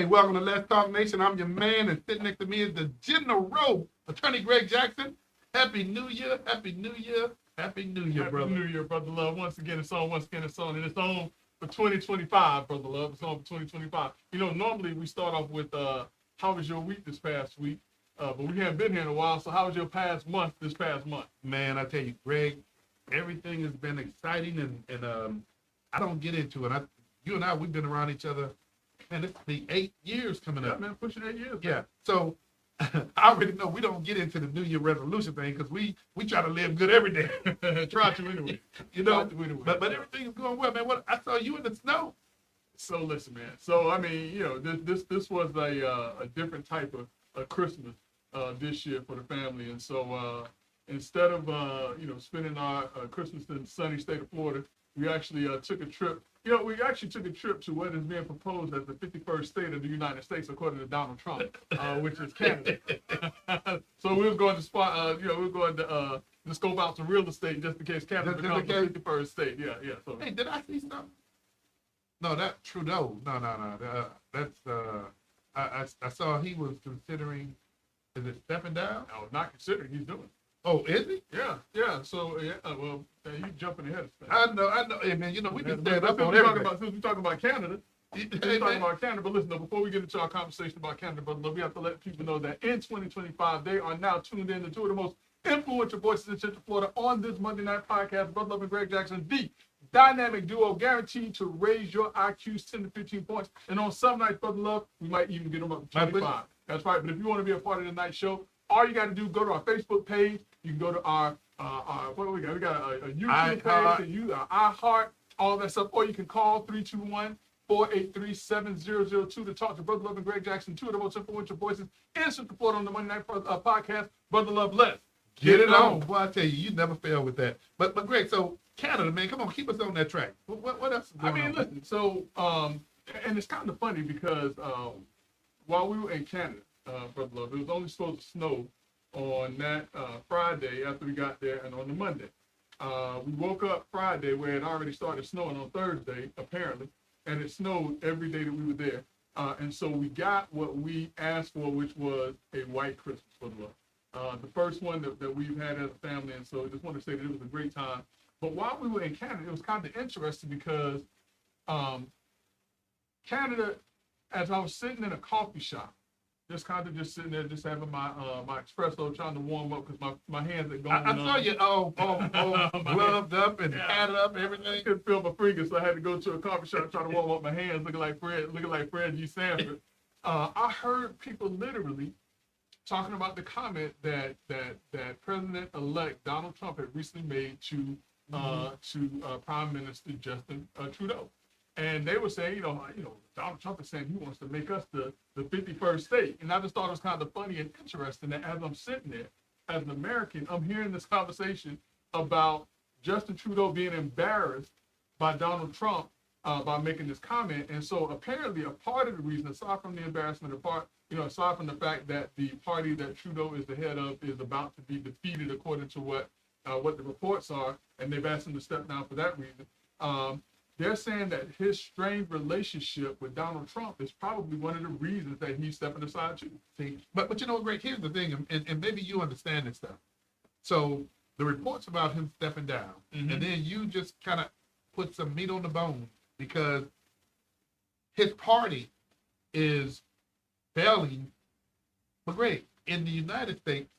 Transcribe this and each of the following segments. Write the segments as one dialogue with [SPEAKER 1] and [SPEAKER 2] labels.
[SPEAKER 1] welcome to Let's Talk Nation. I'm your man, and sitting next to me is the General Attorney Greg Jackson. Happy New Year, Happy New Year, Happy New Year, brother.
[SPEAKER 2] Happy New Year, Brother Love. Once again, it's on, and it's on for 2025, Brother Love. It's on for 2025. You know, normally we start off with, how was your week this past week? But we haven't been here in a while, so how was your past month this past month?
[SPEAKER 1] Man, I tell you, Greg, everything has been exciting, and I don't get into it. You and I, we've been around each other, man, it's the 8 years coming up.
[SPEAKER 2] Man, pushing 8 years.
[SPEAKER 1] Yeah, so I already know we don't get into the New Year resolution thing because we try to live good every day.
[SPEAKER 2] Try to anyway.
[SPEAKER 1] You know, but everything is going well, man. What I saw you in the snow.
[SPEAKER 2] So listen, man. So I mean, you know, this was a different type of Christmas this year for the family, and so instead of you know, spending our Christmas in the sunny state of Florida, we actually took a trip. You know, we actually took a trip to what is being proposed as the 51st state of the United States, according to Donald Trump, which is Canada. So we was going to spot, you know, we were going to scope out some real estate just in case Canada becomes the 51st state. Yeah, yeah. So.
[SPEAKER 1] Hey, did I see something? No, that Trudeau. No. That's I saw he was considering. Is it stepping down?
[SPEAKER 2] No, not considering. He's doing.
[SPEAKER 1] Oh, is he?
[SPEAKER 2] Yeah. So yeah. Well, you jumping ahead of stuff.
[SPEAKER 1] I know. Hey, man, you know we can stand up on
[SPEAKER 2] everything.
[SPEAKER 1] everything.
[SPEAKER 2] Since we're talking about Canada. But listen, though, before we get into our conversation about Canada, brother, we have to let people know that in 2025, they are now tuned in to two of the most influential voices in Central Florida on this Monday night podcast, Brother Love and Greg Jackson, the dynamic duo guaranteed to raise your IQs 10 to 15 points. And on some nights, Brother Love, we might even get them up to 25. That's right. But if you want to be a part of the night show, all you got to do, go to our Facebook page. You can go to our what do we got? We got a YouTube page, iHeart, all that stuff. Or you can call 321-483-7002 to talk to Brother Love and Greg Jackson, two of the most influential voices in Central Florida on the Monday Night podcast. Brother Love, let's
[SPEAKER 1] get it on. Well, I tell you, you never fail with that. But Greg, so Canada, man, come on, keep us on that track. What else is going on?
[SPEAKER 2] Listen, so and it's kind of funny because while we were in Canada, Brother Love, it was only supposed to snow on that Friday after we got there and on the Monday. We woke up Friday where it already started snowing on Thursday, apparently, and it snowed every day that we were there. And so we got what we asked for, which was a white Christmas, Brother Love. The first one that we've had as a family, and so I just want to say that it was a great time. But while we were in Canada, it was kind of interesting because Canada, as I was sitting in a coffee shop, just sitting there, just having my my espresso, trying to warm up because my hands had gone.
[SPEAKER 1] I saw you all gloved up and padded up and everything.
[SPEAKER 2] I couldn't feel my fingers, so I had to go to a coffee shop trying to warm up my hands, looking like Fred G. Sanford. I heard people literally talking about the comment that President-elect Donald Trump had recently made to Prime Minister Justin Trudeau. And they were saying, you know, Donald Trump is saying he wants to make us the 51st state. And I just thought it was kind of funny and interesting that as I'm sitting there, as an American, I'm hearing this conversation about Justin Trudeau being embarrassed by Donald Trump by making this comment. And so apparently a part of the reason, aside from the embarrassment, aside from the fact that the party that Trudeau is the head of is about to be defeated according to what the reports are, and they've asked him to step down for that reason. They're saying that his strained relationship with Donald Trump is probably one of the reasons that he's stepping aside too.
[SPEAKER 1] See, but you know, Greg, here's the thing, and maybe you understand this stuff. So the reports about him stepping down, and then you just kind of put some meat on the bone because his party is failing. But Greg, in the United States,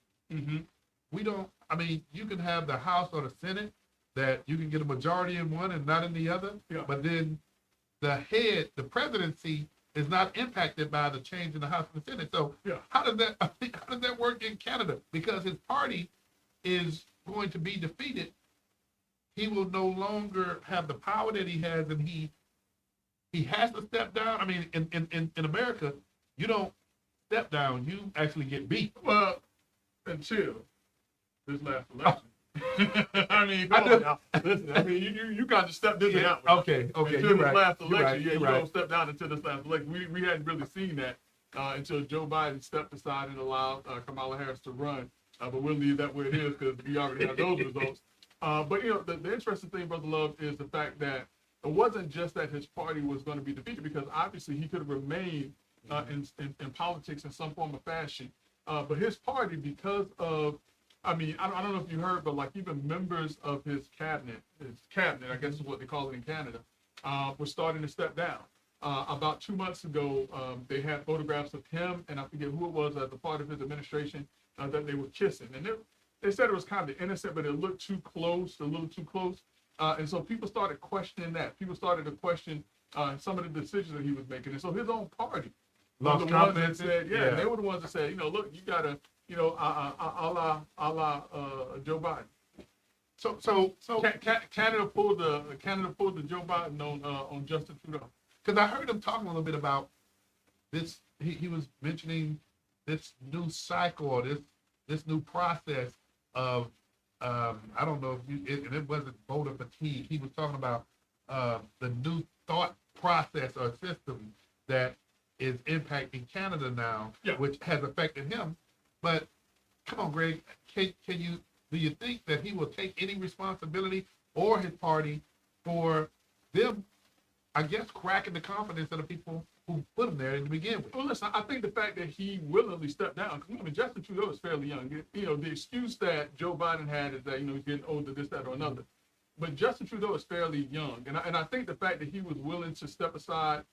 [SPEAKER 1] we don't. I mean, you can have the House or the Senate that you can get a majority in one and not in the other. Yeah. But then the presidency is not impacted by the change in the House and the Senate. So how does that work in Canada? Because his party is going to be defeated. He will no longer have the power that he has, and he has to step down. I mean, in America, you don't step down, you actually get beat.
[SPEAKER 2] Well, until this last election. I mean, come on now. Listen, I mean, you kind of stepped in that one.
[SPEAKER 1] Okay.
[SPEAKER 2] Until this last election, you don't step down until this last election. We hadn't really seen that until Joe Biden stepped aside and allowed Kamala Harris to run. But we'll leave that where it is because we already have those results. But, you know, the interesting thing, Brother Love, is the fact that it wasn't just that his party was going to be defeated, because obviously he could have remained in politics in some form or fashion. But his party, because of, I mean, I don't know if you heard, but like even members of his cabinet, I guess is what they call it in Canada, were starting to step down. About 2 months ago, they had photographs of him, and I forget who it was as a part of his administration, that they were kissing. And they said it was kind of innocent, but it looked too close, a little too close. And so people started questioning that. People started to question some of the decisions that he was making. And so his own party
[SPEAKER 1] Lost
[SPEAKER 2] were the ones that
[SPEAKER 1] confidence.
[SPEAKER 2] said,
[SPEAKER 1] Yeah.
[SPEAKER 2] they were the ones that said, look, you got to, a la Joe Biden.
[SPEAKER 1] So
[SPEAKER 2] Canada pulled the Joe Biden on Justin Trudeau.
[SPEAKER 1] because I heard him talking a little bit about this. He was mentioning this new cycle or this new process of I don't know if it wasn't voter fatigue. He was talking about the new thought process or system that is impacting Canada now,
[SPEAKER 2] Yeah.
[SPEAKER 1] which has affected him. But come on, Greg, do you think that he will take any responsibility or his party for them, I guess, cracking the confidence of the people who put him there to begin with?
[SPEAKER 2] Well, listen, I think the fact that he willingly stepped down, because I mean, Justin Trudeau is fairly young. The excuse that Joe Biden had is that, he's getting older, this, that, or another. But Justin Trudeau is fairly young. And I think the fact that he was willing to step aside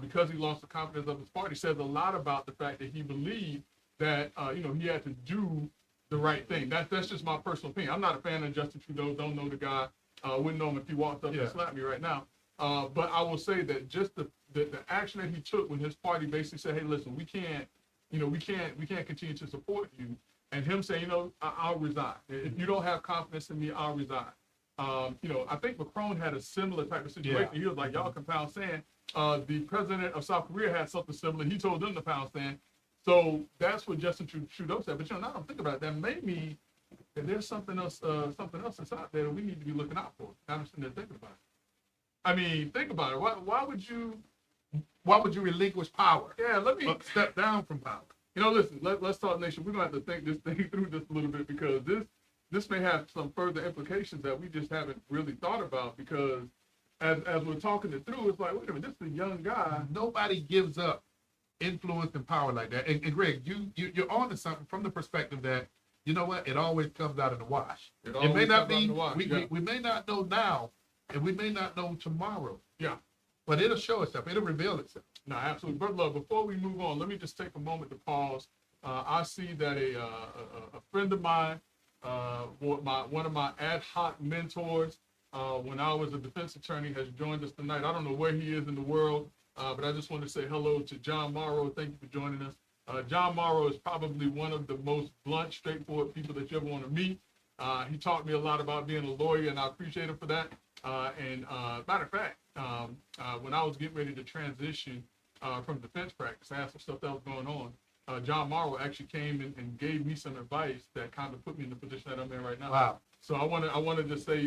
[SPEAKER 2] because he lost the confidence of his party says a lot about the fact that he believed that, he had to do the right thing. That's just my personal opinion. I'm not a fan of Justin Trudeau, don't know the guy, wouldn't know him if he walked up and slapped me right now. But I will say that just the action that he took when his party basically said, hey, listen, we can't continue to support you. And him saying, I'll resign. If you don't have confidence in me, I'll resign. I think Macron had a similar type of situation.
[SPEAKER 1] Yeah.
[SPEAKER 2] He was like, y'all can pound sand. The president of South Korea had something similar. He told them to pound sand. So that's what Justin Trudeau said. But now I don't think about it. That may mean that there's something else that's out there that we need to be looking out for. I'm sitting there thinking about it. I mean, think about it. Why would you
[SPEAKER 1] relinquish power?
[SPEAKER 2] Yeah, let me
[SPEAKER 1] Step down from power.
[SPEAKER 2] Listen, let's talk nation. We're gonna have to think this thing through just a little bit, because this may have some further implications that we just haven't really thought about, because as we're talking it through, it's like, wait a minute, this is a young guy.
[SPEAKER 1] Nobody gives up influence and power like that. And Greg, you're on to something from the perspective that, you know what, it always comes out in the wash. It may not be, we may not know now, and we may not know tomorrow.
[SPEAKER 2] Yeah.
[SPEAKER 1] But it'll show itself. It'll reveal itself.
[SPEAKER 2] No, absolutely. But look, before we move on, let me just take a moment to pause. I see that a friend of mine, one of my ad hoc mentors, when I was a defense attorney, has joined us tonight. I don't know where he is in the world, but I just want to say hello to John Morrow. Thank you for joining us. John Morrow is probably one of the most blunt, straightforward people that you ever want to meet. He taught me a lot about being a lawyer, and I appreciate him for that. Matter of fact, when I was getting ready to transition from defense practice, I had some stuff that was going on. John Morrow actually came and gave me some advice that kind of put me in the position that I'm in right now.
[SPEAKER 1] Wow.
[SPEAKER 2] So I want to just say,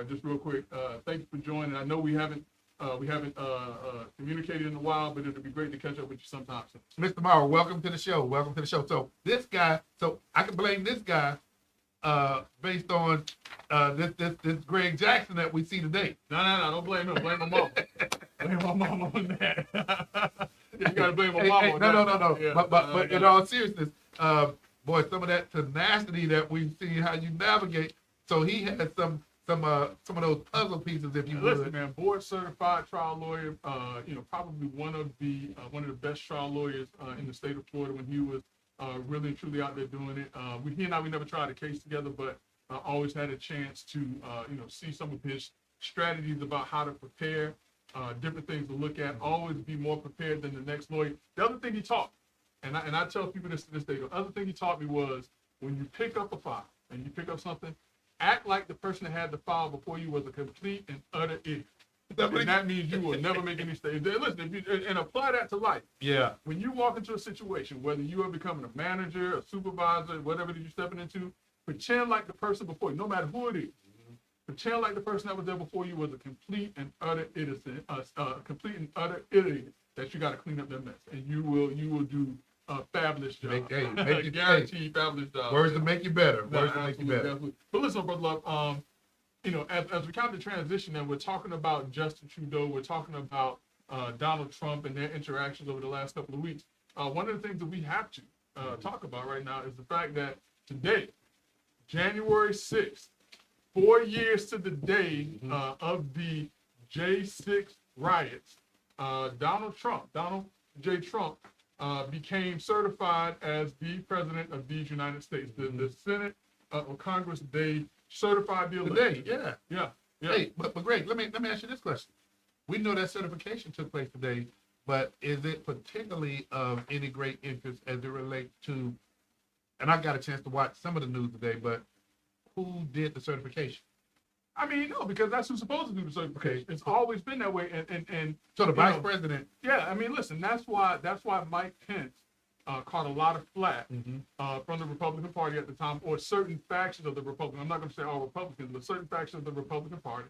[SPEAKER 2] just real quick, thank you for joining. I know we haven't communicated in a while, but it'll be great to catch up with you sometime soon.
[SPEAKER 1] Mr. Morrow, welcome to the show. Welcome to the show. So this guy, I can blame this guy based on this Greg Jackson that we see today.
[SPEAKER 2] No, don't blame him. Blame my mama. Blame my mama on that. You gotta blame my mama on that.
[SPEAKER 1] No.
[SPEAKER 2] Yeah,
[SPEAKER 1] But in all seriousness, boy, some of that tenacity that we've seen how you navigate. So he has some of those puzzle pieces, if you would.
[SPEAKER 2] Listen, man, board certified trial lawyer. Probably one of the best trial lawyers in the state of Florida when he was really and truly out there doing it. He and I, we never tried a case together, but always had a chance to see some of his strategies about how to prepare, different things to look at. Always be more prepared than the next lawyer. The other thing he taught, and I tell people this to this day, the other thing he taught me was, when you pick up a file and you pick up something, act like the person that had the file before you was a complete and utter idiot. And that means you will never make any mistakes. Listen, and apply that to life.
[SPEAKER 1] Yeah.
[SPEAKER 2] When you walk into a situation, whether you are becoming a manager, a supervisor, whatever that you're stepping into, pretend like the person before you, no matter who it is. Pretend like the person that was there before you was a complete and utter idiot, that you got to clean up their mess, and you will do a fabulous job. Guaranteed fabulous job.
[SPEAKER 1] Words to make you better. Words to make you better.
[SPEAKER 2] Absolutely. But listen, Brother Love, as we kind of transition, and we're talking about Justin Trudeau, we're talking about Donald Trump and their interactions over the last couple of weeks. one of the things that we have to talk about right now is the fact that today, January 6th, 4 years to the day of the J6 riots, Donald J. Trump, became certified as the president of these United States. The Senate or Congress, they certified the election.
[SPEAKER 1] Today, yeah.
[SPEAKER 2] Yeah.
[SPEAKER 1] Hey, but Greg, let me ask you this question. We know that certification took place today, but is it particularly of any great interest as it relates to, and I got a chance to watch some of the news today, but who did the certification?
[SPEAKER 2] I mean, no, because that's who's supposed to do the certification.
[SPEAKER 1] Okay.
[SPEAKER 2] It's always been that way. And
[SPEAKER 1] So the
[SPEAKER 2] you
[SPEAKER 1] vice
[SPEAKER 2] know,
[SPEAKER 1] president.
[SPEAKER 2] Yeah, I mean, listen, that's why Mike Pence caught a lot of flack from the Republican Party at the time, or certain factions of the Republican. I'm not going to say all Republicans, but certain factions of the Republican Party.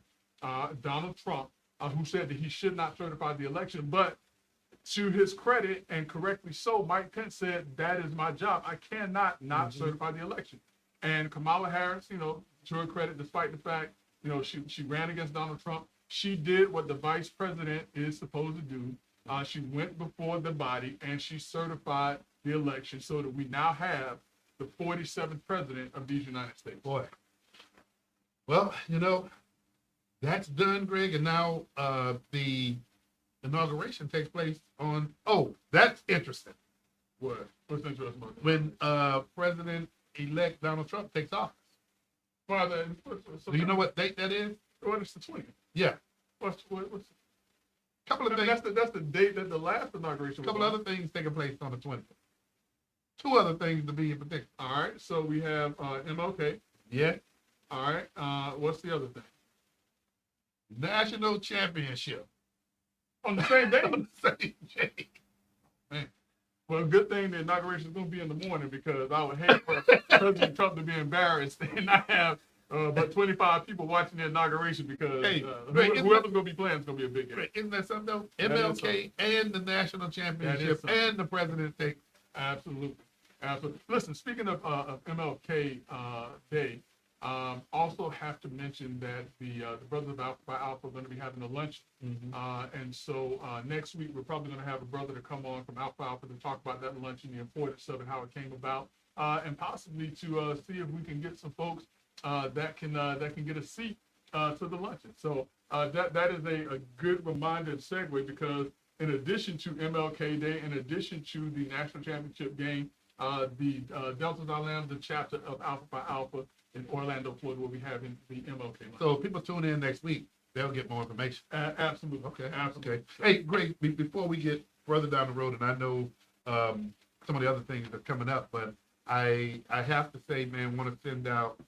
[SPEAKER 2] Donald Trump, who said that he should not certify the election, but to his credit, and correctly so, Mike Pence said, that is my job. I cannot not certify the election. And Kamala Harris, you know, to her credit, despite the fact, you know, she ran against Donald Trump, she did what the vice president is supposed to do. She went before the body and she certified the election so that we now have the 47th president of these United States.
[SPEAKER 1] Boy. Well, you know, that's done, Greg, and now the inauguration takes place on, that's interesting.
[SPEAKER 2] What? What's interesting about that?
[SPEAKER 1] When President-elect Donald Trump takes office.
[SPEAKER 2] Father,
[SPEAKER 1] Do you know what date that is?
[SPEAKER 2] What is the 20th?
[SPEAKER 1] Yeah.
[SPEAKER 2] What's
[SPEAKER 1] Couple of
[SPEAKER 2] I mean,
[SPEAKER 1] things.
[SPEAKER 2] that's the date that the last inauguration was.
[SPEAKER 1] Couple other things taking place on the 20th. Two other things to be in particular.
[SPEAKER 2] All right, so we have MLK.
[SPEAKER 1] Yeah.
[SPEAKER 2] All right, what's the other thing?
[SPEAKER 1] National championship.
[SPEAKER 2] On the same day?
[SPEAKER 1] On the same day.
[SPEAKER 2] Man. Well, good thing the inauguration is going to be in the morning, because I would hate for President Trump to be embarrassed and not have but 25 people watching the inauguration, because whoever's going to be playing is going to be a big game.
[SPEAKER 1] Isn't that something though?
[SPEAKER 2] That is
[SPEAKER 1] MLK and the national championship
[SPEAKER 2] something.
[SPEAKER 1] and the president takes.
[SPEAKER 2] Absolutely. Absolutely. Listen, speaking of MLK Day, also have to mention that the Brothers of Alpha by Alpha are going to be having a lunch. And so next week, we're probably going to have a brother to come on from Alpha Alpha to talk about that luncheon, the importance of it, how it came about, and possibly to see if we can get some folks that can get a seat to the luncheon. So that is a good reminder and segue, because in addition to MLK Day, in addition to the national championship game, the Delta Orlando chapter of Alpha Phi Alpha in Orlando, Florida, will be having the MLK luncheon.
[SPEAKER 1] So if people tune in next week, they'll get more information.
[SPEAKER 2] Absolutely.
[SPEAKER 1] Okay.
[SPEAKER 2] Absolutely.
[SPEAKER 1] Okay. Hey, Greg, before we get further down the road, and I know some of the other things that are coming up, but I have to say, man, want to send out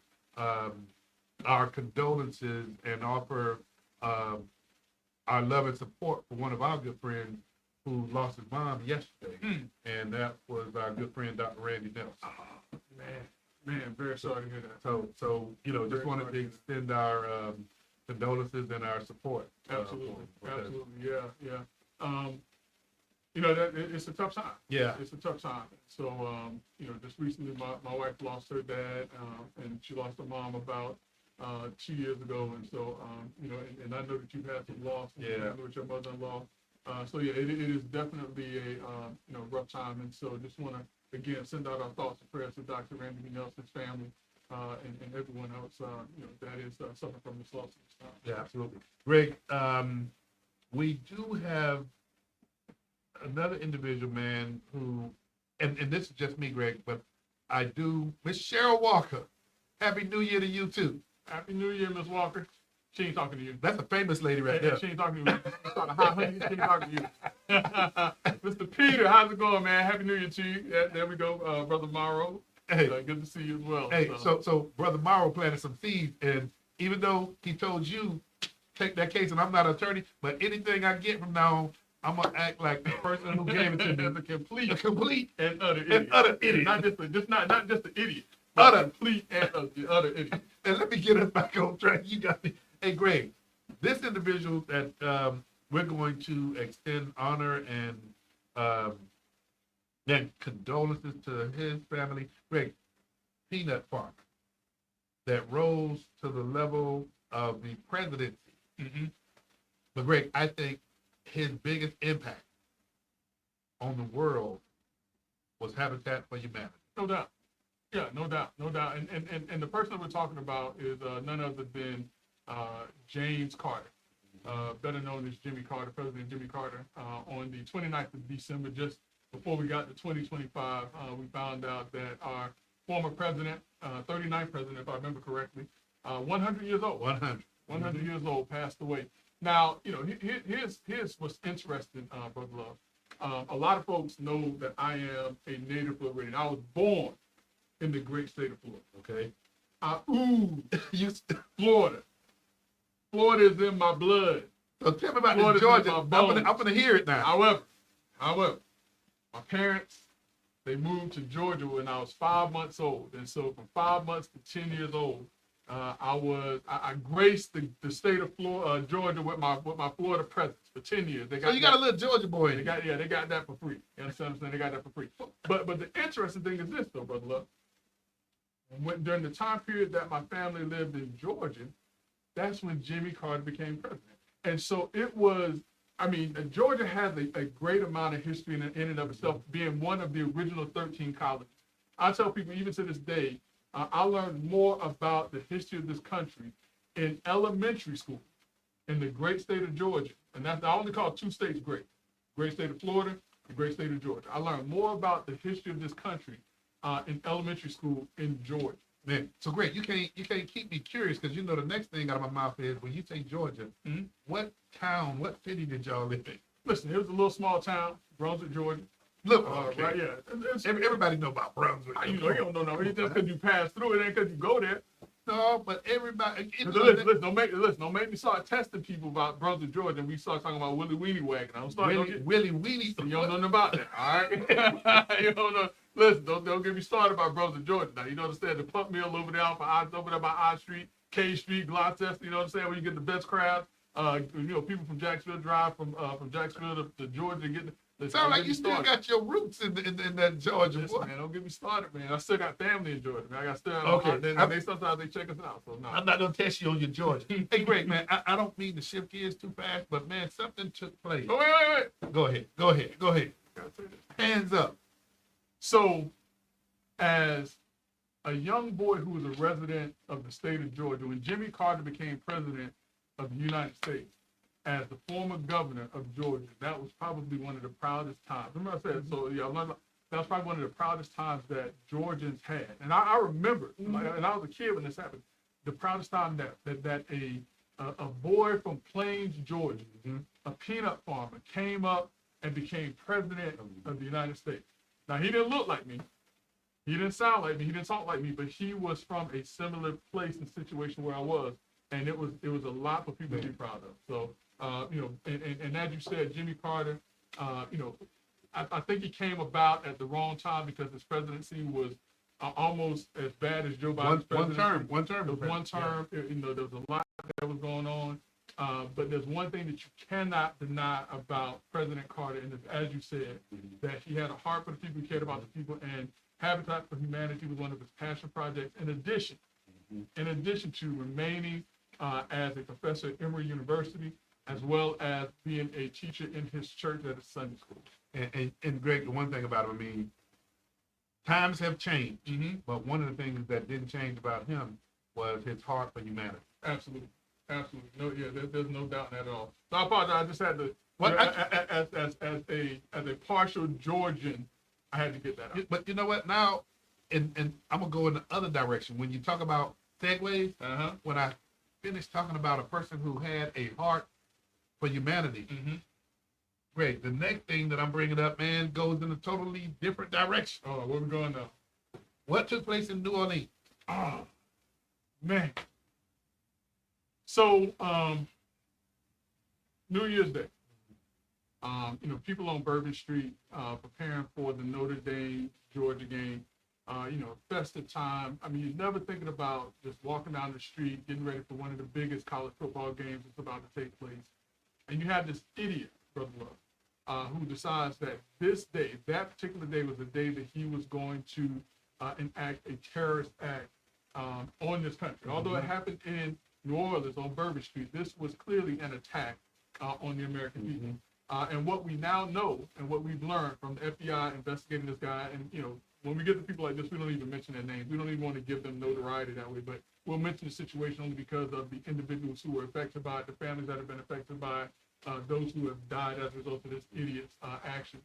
[SPEAKER 1] our condolences and offer our love and support for one of our good friends who lost his mom yesterday, and that was our good friend, Dr. Randy Nelson.
[SPEAKER 2] Oh, man, very sorry to hear that.
[SPEAKER 1] So you know, just wanted to extend our condolences and our support.
[SPEAKER 2] Absolutely, yeah. You know, it's a tough time.
[SPEAKER 1] Yeah.
[SPEAKER 2] It's a tough time. So, you know, just recently my wife lost her dad, and she lost her mom about 2 years ago. And so, you know, and I know that you've had some loss.
[SPEAKER 1] Yeah.
[SPEAKER 2] I know that your mother-in-law. So yeah, it is definitely a you know, rough time. And so just want to again send out our thoughts and prayers to Dr. Randy B. Nelson's family and everyone else you know, that is suffering from this loss.
[SPEAKER 1] Yeah, absolutely. Greg, we do have another individual, man, who, and this is just me, Greg, but I do, Miss Cheryl Walker. Happy New Year to you too.
[SPEAKER 2] Happy New Year, Miss Walker. She ain't talking to you.
[SPEAKER 1] That's a famous lady right there.
[SPEAKER 2] She ain't talking to you. She started hot honey. She ain't talking to you. Mr. Peter, how's it going, man? Happy New Year to you. Yeah, there we go, Brother Morrow.
[SPEAKER 1] Hey,
[SPEAKER 2] good to see you as well.
[SPEAKER 1] hey, so Brother Morrow planted some seeds, and even though he told you take that case, and I'm not an attorney, but anything I get from now on, I'm gonna act like the person who gave it to me.
[SPEAKER 2] As a complete
[SPEAKER 1] and
[SPEAKER 2] utter idiot.
[SPEAKER 1] idiot.
[SPEAKER 2] Not just an idiot.
[SPEAKER 1] Utter.
[SPEAKER 2] Complete and utter idiot.
[SPEAKER 1] And let me get us back on track. You got me. Hey, Greg, this individual that we're going to extend honor and then condolences to his family. Greg, Peanut Farmer, that rose to the level of the presidency. But Greg, I think his biggest impact on the world was Habitat for Humanity.
[SPEAKER 2] No doubt. Yeah, no doubt, no doubt. And the person that we're talking about is none other than James Carter, better known as Jimmy Carter, President Jimmy Carter. On the 29th of December, just before we got to 2025, we found out that our former president, 39th president, if I remember correctly, 100 years old.
[SPEAKER 1] 100.
[SPEAKER 2] 100 years old, passed away. Now, you know, here's what's interesting, Brother Love. A lot of folks know that I am a native Floridian. I was born in the great state of Florida.
[SPEAKER 1] Okay.
[SPEAKER 2] I ooze Florida. Florida is in my blood.
[SPEAKER 1] So tell me about
[SPEAKER 2] Florida's
[SPEAKER 1] this
[SPEAKER 2] in
[SPEAKER 1] Georgia.
[SPEAKER 2] my bones.
[SPEAKER 1] I'm gonna hear it now.
[SPEAKER 2] However, my parents, they moved to Georgia when I was 5 months old. And so from 5 months to 10 years old, I graced the state of Georgia with my Florida presence for 10 years.
[SPEAKER 1] So you got a little Georgia boy in
[SPEAKER 2] They got that for free. You understand what I'm saying? They got that for free. But the interesting thing is this though, Brother Love. During the time period that my family lived in Georgia, that's when Jimmy Carter became president. And so it was, I mean, Georgia has a great amount of history in and of itself, being one of the original 13 colleges. I tell people, even to this day, I learned more about the history of this country in elementary school in the great state of Georgia. And that's, I only call 2 states great. Great state of Florida, the great state of Georgia. I learned more about the history of this country in elementary school in Georgia.
[SPEAKER 1] Man, so great. You can't keep me curious because you know the next thing out of my mouth is when you say Georgia, what town, what city did y'all live in?
[SPEAKER 2] Listen, it was a little small town, Brunswick, Georgia.
[SPEAKER 1] Look,
[SPEAKER 2] Right, yeah.
[SPEAKER 1] Everybody know about Brunswick.
[SPEAKER 2] You know, you don't know no. It's just because you pass through it, ain't because you go there.
[SPEAKER 1] No, but everybody.
[SPEAKER 2] Listen, don't make me start testing people about Brunswick, Georgia, and we start talking about Willie Weenie Wagon.
[SPEAKER 1] Willie Weenie.
[SPEAKER 2] You don't know nothing about that, all right? You don't know. Listen, don't get me started about Brunswick, Georgia. Now, you know what I'm saying? The Pump Mill over there over there by I Street, K Street, Gloucester, you know what I'm saying? Where you get the best crowd. You know, people from Jacksonville drive from Jacksonville to Georgia to get.
[SPEAKER 1] Sound like you still got your roots in that Georgia.
[SPEAKER 2] Listen, man, don't get me started, man. I still got family in Georgia, man. I got still.
[SPEAKER 1] Okay.
[SPEAKER 2] They sometimes they check us out. So no.
[SPEAKER 1] I'm not gonna test you on your Georgia. Hey, great man. I don't mean to shift gears too fast, but man, something took place.
[SPEAKER 2] Oh, wait.
[SPEAKER 1] Go ahead. Hands up.
[SPEAKER 2] So, as a young boy who was a resident of the state of Georgia, when Jimmy Carter became president of the United States, as the former governor of Georgia, that was probably one of the proudest times. Remember I said, so yeah, that was probably one of the proudest times that Georgians had. And I remember, and I was a kid when this happened, the proudest time that a boy from Plains, Georgia, a peanut farmer, came up and became president of the United States. Now, he didn't look like me. He didn't sound like me. He didn't talk like me, but he was from a similar place and situation where I was. And it was a lot for people to be proud of. So, you know, and as you said, Jimmy Carter, you know, I think he came about at the wrong time because his presidency was almost as bad as Joe Biden's presidency.
[SPEAKER 1] One term.
[SPEAKER 2] You know, there was a lot that was going on. But there's one thing that you cannot deny about President Carter, and as you said, that he had a heart for the people, he cared about the people, and Habitat for Humanity was one of his passion projects. In addition to remaining as a professor at Emory University, as well as being a teacher in his church at a Sunday school.
[SPEAKER 1] And Greg, the one thing about him, I mean, times have changed, but one of the things that didn't change about him was his heart for humanity.
[SPEAKER 2] Absolutely. No, yeah, there's no doubt in that at all. So I apologize. I just had to, as a partial Georgian, I had to get that out.
[SPEAKER 1] But you know what? Now, and I'm gonna go in the other direction. When you talk about segues, when I finished talking about a person who had a heart for humanity, great. The next thing that I'm bringing up, man, goes in a totally different direction.
[SPEAKER 2] Oh, where we going now?
[SPEAKER 1] What took place in New Orleans?
[SPEAKER 2] Oh, man. So, New Year's Day, you know, people on Bourbon Street preparing for the Notre Dame, Georgia game, you know, festive time. I mean, you're never thinking about just walking down the street, getting ready for one of the biggest college football games that's about to take place. And you have this idiot, Brother Love, who decides that this day, that particular day was the day that he was going to enact a terrorist act on this country. Although it happened in New Orleans on Bourbon Street, this was clearly an attack on the American people. And what we now know and what we've learned from the FBI investigating this guy, and when we get to people like this, we don't even mention their names. We don't even want to give them notoriety that way, but we'll mention the situation only because of the individuals who were affected by it, the families that have been affected by it, those who have died as a result of this idiot's action.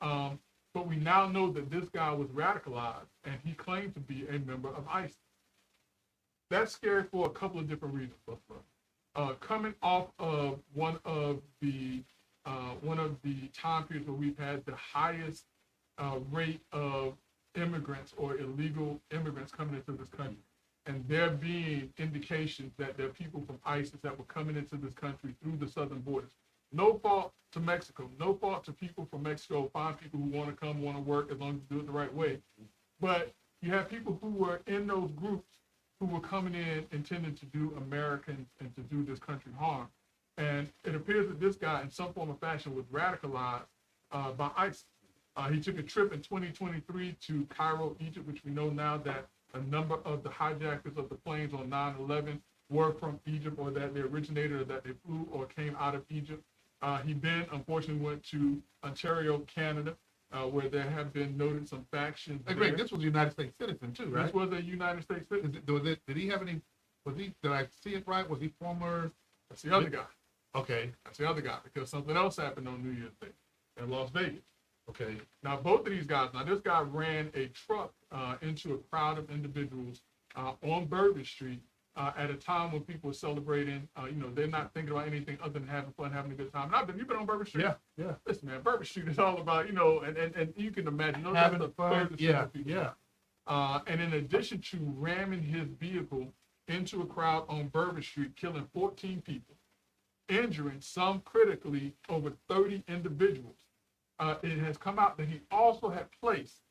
[SPEAKER 2] But we now know that this guy was radicalized and he claimed to be a member of ISIS. That's scary for a couple of different reasons. Coming off of one of the time periods where we've had the highest rate of immigrants or illegal immigrants coming into this country, and there being indications that there are people from ISIS that were coming into this country through the southern borders. No fault to Mexico, no fault to people from Mexico, fine people who want to come, want to work, as long as you do it the right way. But you have people who were in those groups who were coming in intending to do Americans and to do this country harm. And it appears that this guy, in some form or fashion, was radicalized by ISIS. He took a trip in 2023 to Cairo, Egypt, which we know now that a number of the hijackers of the planes on 9/11 were from Egypt, or that they originated, or that they flew or came out of Egypt. He then, unfortunately, went to Ontario, Canada, where there have been noted some factions.
[SPEAKER 1] Hey, Greg, this was a United States citizen too, right?
[SPEAKER 2] This was a United States citizen.
[SPEAKER 1] Did he have any? Did I see it right? Was he former?
[SPEAKER 2] That's the other guy.
[SPEAKER 1] Okay.
[SPEAKER 2] That's the other guy, because something else happened on New Year's Day in Las Vegas.
[SPEAKER 1] Okay.
[SPEAKER 2] Now, both of these guys, this guy ran a truck into a crowd of individuals on Bourbon Street at a time when people were celebrating. They're not thinking about anything other than having fun, having a good time. You've been on Bourbon Street?
[SPEAKER 1] Yeah.
[SPEAKER 2] Listen, man, Bourbon Street is all about, and you can imagine.
[SPEAKER 1] Having fun. Yeah.
[SPEAKER 2] And in addition to ramming his vehicle into a crowd on Bourbon Street, killing 14 people, injuring some critically over 30 individuals, it has come out that he also had placed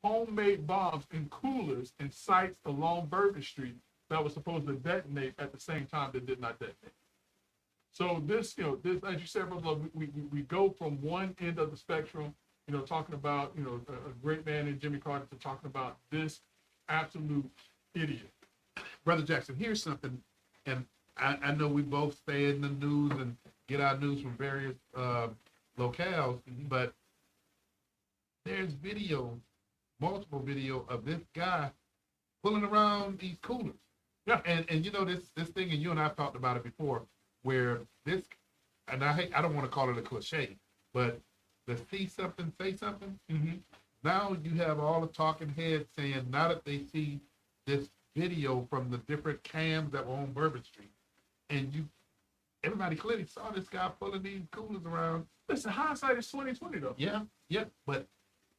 [SPEAKER 2] homemade bombs in coolers and sites along Bourbon Street that was supposed to detonate at the same time that did not detonate. So this, as you said, brother, we go from one end of the spectrum, talking about, a great man in Jimmy Carter, to talking about this absolute idiot.
[SPEAKER 1] Brother Jackson, here's something, and I know we both stay in the news and get our news from various locales, but there's multiple video of this guy pulling around these coolers.
[SPEAKER 2] Yeah.
[SPEAKER 1] And this thing, and you and I talked about it before, where this, and I don't want to call it a cliche, but the see something, say something.
[SPEAKER 2] Mm-hmm.
[SPEAKER 1] Now you have all the talking heads saying, now that they see this video from the different cams that were on Bourbon Street, and everybody clearly saw this guy pulling these coolers around.
[SPEAKER 2] Listen, hindsight is 20/20 though.
[SPEAKER 1] Yeah, but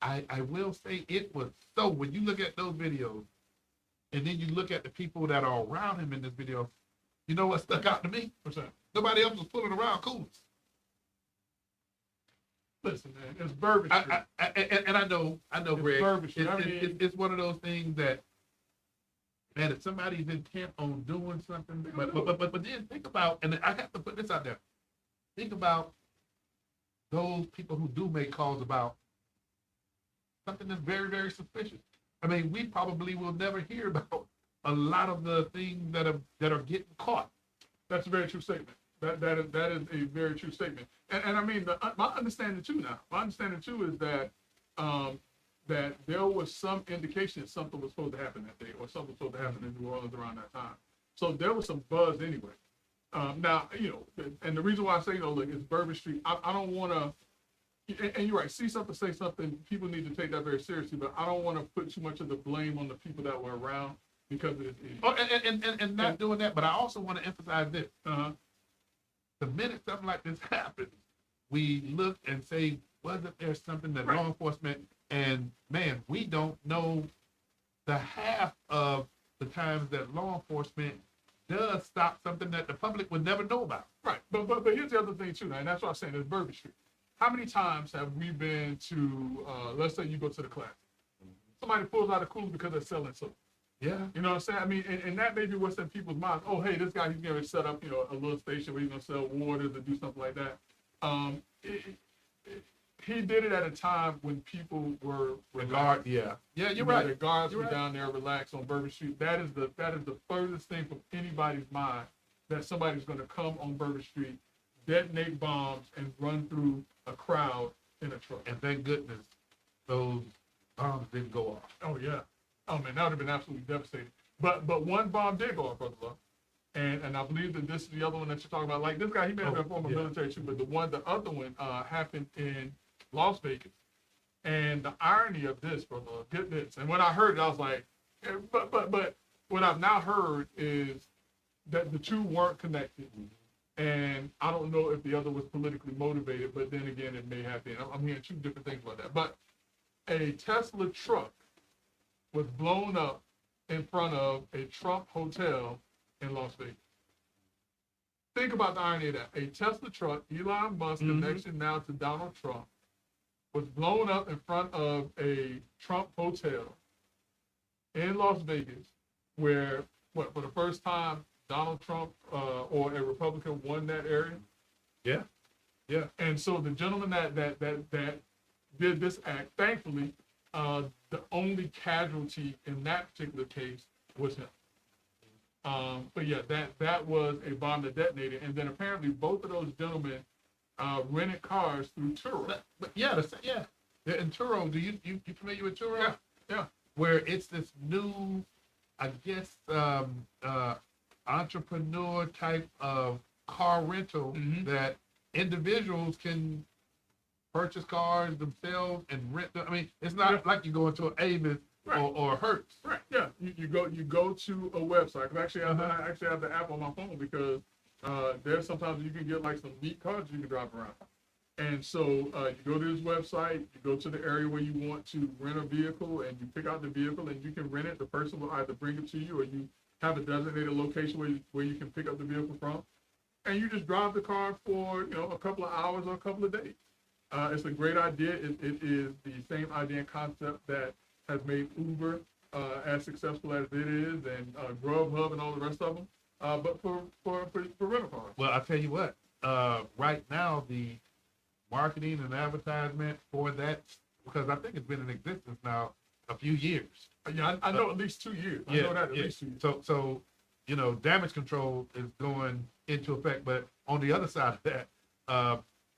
[SPEAKER 1] I will say it was so, when you look at those videos, and then you look at the people that are around him in this video, you know what stuck out to me?
[SPEAKER 2] What's that?
[SPEAKER 1] Nobody else was pulling around coolers.
[SPEAKER 2] Listen, man, it's Bourbon Street.
[SPEAKER 1] And I know, Greg,
[SPEAKER 2] Bourbon Street.
[SPEAKER 1] it's one of those things that, man, if somebody's intent on doing something, but then think about, and I have to put this out there, think about those people who do make calls about something that's very, very suspicious. I mean, we probably will never hear about a lot of the things that are getting caught.
[SPEAKER 2] That's a very true statement. That is a very true statement. And I mean, my understanding too is that that there was some indication that something was supposed to happen that day, or something was supposed to happen in New Orleans around that time. So there was some buzz anyway. Now, and the reason why I say, look, it's Bourbon Street. I don't want to, and you're right, see something, say something. People need to take that very seriously, but I don't want to put too much of the blame on the people that were around because of this idiot.
[SPEAKER 1] Oh, and not doing that, but I also want to emphasize this. The minute something like this happens, we look and say, wasn't there something that law enforcement, and man, we don't know the half of the times that law enforcement does stop something that the public would never know about.
[SPEAKER 2] Right, but here's the other thing too, and that's what I'm saying, is Bourbon Street. How many times have we been to, let's say you go to the class, somebody pulls out a cooler because they're selling soap.
[SPEAKER 1] Yeah.
[SPEAKER 2] You know what I'm saying? I mean, and that may be what's in people's minds. Oh, hey, this guy, he's going to set up, a little station where he's going to sell waters or do something like that. He did it at a time when people were
[SPEAKER 1] relaxed. Yeah, you're right.
[SPEAKER 2] The guards were down there relaxed on Bourbon Street. That is the furthest thing from anybody's mind that somebody's going to come on Bourbon Street, detonate bombs and run through a crowd in a truck.
[SPEAKER 1] And thank goodness those bombs didn't go off.
[SPEAKER 2] Oh yeah. Oh man, that would have been absolutely devastating. But one bomb did go off, Brother Love. And I believe that this is the other one that you're talking about. Like this guy, he may have been former military too, but the other one happened in Las Vegas. And the irony of this, Brother Love, get this. And when I heard it, I was like, but what I've now heard is that the two weren't connected. And I don't know if the other was politically motivated, but then again, it may have been. I'm hearing two different things about that. But a Tesla truck was blown up in front of a Trump hotel in Las Vegas. Think about the irony of that. A Tesla truck, Elon Musk, connection now to Donald Trump, was blown up in front of a Trump hotel in Las Vegas, where, for the first time, Donald Trump or a Republican won that area.
[SPEAKER 1] Yeah, yeah.
[SPEAKER 2] And so the gentleman that did this act, thankfully, the only casualty in that particular case was him. But yeah, that was a bomb that detonated, and then apparently both of those gentlemen rented cars through Turo.
[SPEAKER 1] But yeah, in Turo, you familiar with Turo?
[SPEAKER 2] Yeah, yeah.
[SPEAKER 1] Where it's this new, I guess, entrepreneur type of car rental that individuals can purchase cars themselves and rent them. I mean, it's not like you go into an Avis or Hertz.
[SPEAKER 2] Right. Yeah. You go to a website. I actually have the app on my phone because there's sometimes you can get like some neat cars you can drive around. And so you go to this website, you go to the area where you want to rent a vehicle, and you pick out the vehicle, and you can rent it. The person will either bring it to you, or you have a designated location where you can pick up the vehicle from, and you just drive the car for a couple of hours or a couple of days. It's a great idea. It is the same idea and concept that has made Uber as successful as it is, and Grubhub and all the rest of them. But for rental cars.
[SPEAKER 1] Well, I tell you what. Right now, the marketing and advertisement for that, because I think it's been in existence now a few years.
[SPEAKER 2] Yeah, I know at least 2 years. I know that at least 2 years.
[SPEAKER 1] So damage control is going into effect. But on the other side of that,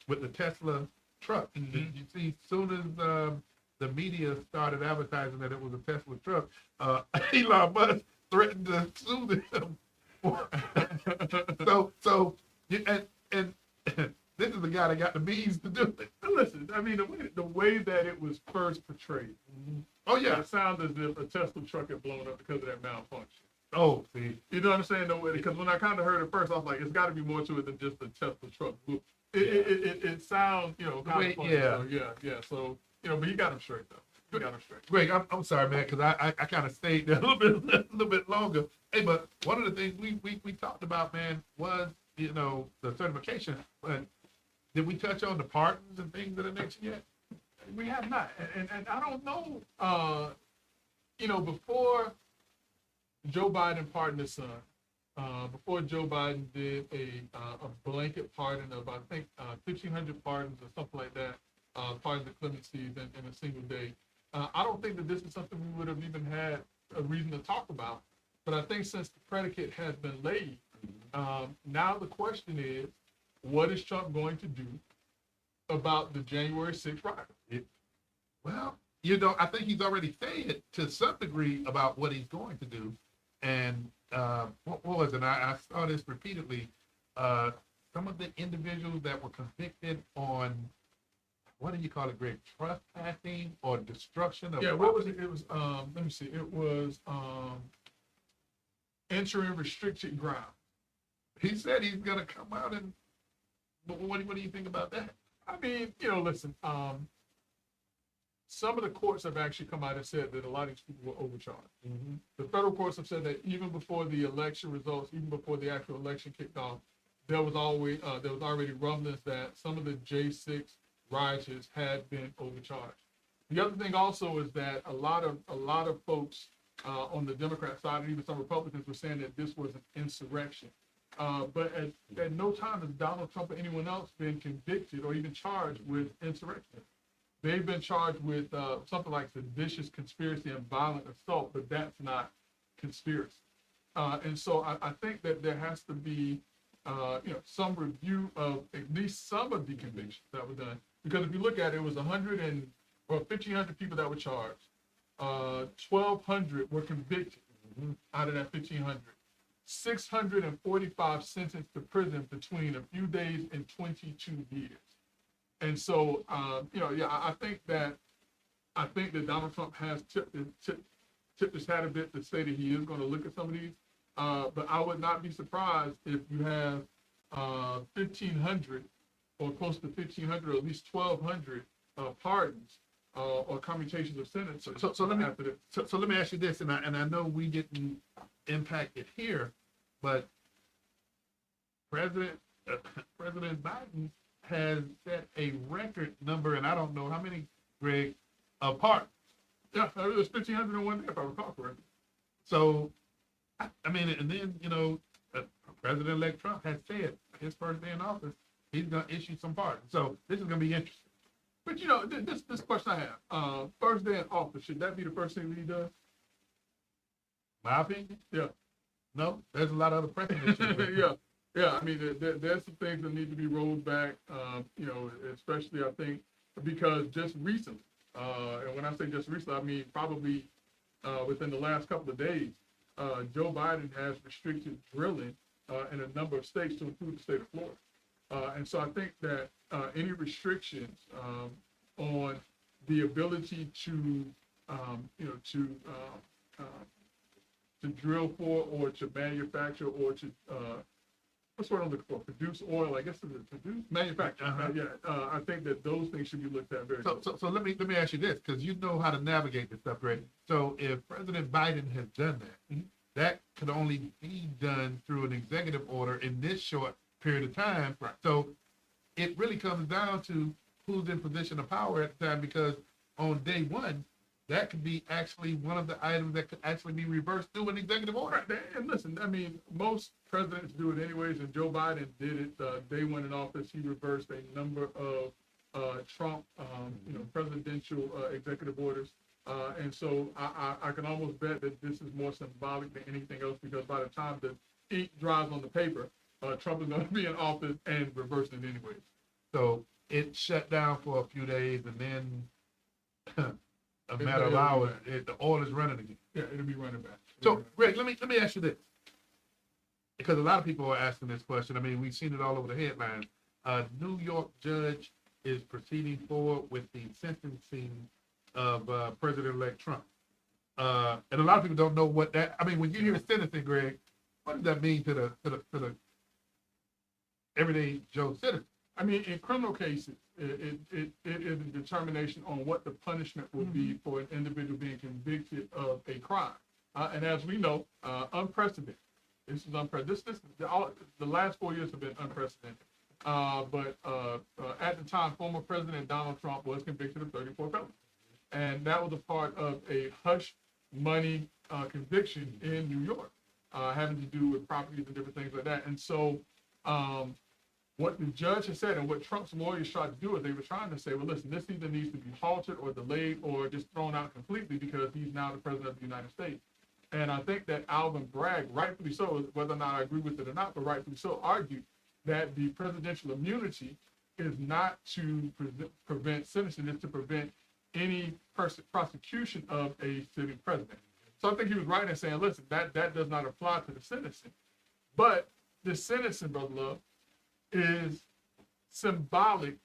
[SPEAKER 1] with the Tesla truck, you see, soon as the media started advertising that it was a Tesla truck, Elon Musk threatened to sue them. so and this is the guy that got the means to do it.
[SPEAKER 2] Listen, I mean, the way that it was first portrayed.
[SPEAKER 1] Oh yeah,
[SPEAKER 2] it sounded as if a Tesla truck had blown up because of that malfunction.
[SPEAKER 1] Oh, see,
[SPEAKER 2] you know what I'm saying? Because when I kind of heard it first, I was like, it's got to be more to it than just a Tesla truck. It sounds, kind of funny. So, yeah. So, but he got him straight though. He got him straight.
[SPEAKER 1] Greg, I'm sorry, man, because I kind of stayed there a little bit longer. Hey, but one of the things we talked about, man, was the certification. But did we touch on the pardons and things of the nature yet?
[SPEAKER 2] We have not, and I don't know. Before Joe Biden pardoned his son, before Joe Biden did a blanket pardon of I think 1,500 pardons or something like that, pardons of clemencies in a single day. I don't think that this is something we would have even had a reason to talk about. But I think since the predicate has been laid, now the question is, what is Trump going to do about the January 6th riot?
[SPEAKER 1] Well, I think he's already said to some degree about what he's going to do. And what was it? I saw this repeatedly. Some of the individuals that were convicted on, what do you call it, Greg? Trespassing or destruction of
[SPEAKER 2] what was it? It was, let me see. It was entering restricted ground.
[SPEAKER 1] He said he's going to come out and, what do you think about that?
[SPEAKER 2] I mean, listen, some of the courts have actually come out and said that a lot of these people were overcharged. The federal courts have said that even before the election results, even before the actual election kicked off, there was already rumblings that some of the J6 rioters had been overcharged. The other thing also is that a lot of folks on the Democrat side and even some Republicans were saying that this was an insurrection. But at no time has Donald Trump or anyone else been convicted or even charged with insurrection. They've been charged with something like seditious conspiracy and violent assault, but that's not conspiracy. And so I think that there has to be some review of at least some of the convictions that were done. Because if you look at it, it was 1,500 people that were charged. 1,200 were convicted out of that 1,500. 645 sentenced to prison between a few days and 22 years. And so, I think that Donald Trump has tipped his hat a bit to say that he is going to look at some of these. But I would not be surprised if you have 1,500 or close to 1,500 or at least 1,200 pardons or commutations of sentence.
[SPEAKER 1] So let me ask you this, and I know we didn't impact it here, but President Biden has set a record number, and I don't know how many, Greg, of pardons.
[SPEAKER 2] Yeah, it was 1,501 if I recall correctly.
[SPEAKER 1] So, I mean, and then, President-elect Trump has said his first day in office, he's going to issue some pardons. So this is going to be interesting.
[SPEAKER 2] But, this question I have, first day in office, should that be the first thing that he does?
[SPEAKER 1] My opinion?
[SPEAKER 2] Yeah.
[SPEAKER 1] No, there's a lot of other precedents.
[SPEAKER 2] Yeah. I mean, there's some things that need to be rolled back, especially, I think, because just recently, and when I say just recently, I mean probably within the last couple of days, Joe Biden has restricted drilling in a number of states to include the state of Florida. And so I think that any restrictions on the ability to drill for or to manufacture or to what's what I'm looking for? Produce oil, I guess. Produce manufacture. I think that those things should be looked at very.
[SPEAKER 1] So let me ask you this, because you know how to navigate this stuff, Greg. So if President Biden has done that, that could only be done through an executive order in this short period of time.
[SPEAKER 2] Right.
[SPEAKER 1] So it really comes down to who's in position of power at the time, because on day one, that could be actually one of the items that could actually be reversed through an executive order.
[SPEAKER 2] Right. And listen, I mean, most presidents do it anyways, and Joe Biden did it day one in office. He reversed a number of Trump, presidential executive orders. And so I can almost bet that this is more symbolic than anything else, because by the time the ink dries on the paper, Trump is going to be in office and reversing it anyways.
[SPEAKER 1] So it shut down for a few days, and then a matter of hours, the oil is running again.
[SPEAKER 2] Yeah, it'll be running back.
[SPEAKER 1] So, Greg, let me ask you this, because a lot of people are asking this question. I mean, we've seen it all over the headlines. A New York judge is proceeding forward with the sentencing of President-elect Trump. And a lot of people don't know what that. I mean, when you hear sentencing, Greg, what does that mean to the everyday Joe citizen?
[SPEAKER 2] I mean, in criminal cases, it is a determination on what the punishment will be for an individual being convicted of a crime. And as we know, unprecedented. This is unprecedented. The last 4 years have been unprecedented. But at the time, former President Donald Trump was convicted of 34 felonies. And that was a part of a hush money conviction in New York, having to do with properties and different things like that. And so what the judge has said and what Trump's lawyers tried to do is they were trying to say, well, listen, this either needs to be halted or delayed or just thrown out completely because he's now the president of the United States. And I think that Alvin Bragg, rightfully so, whether or not I agree with it or not, but rightfully so, argued that the presidential immunity is not to prevent sentencing, it's to prevent any prosecution of a sitting president. So I think he was right in saying, listen, that does not apply to the sentencing. But the sentencing, Brother Love, is symbolic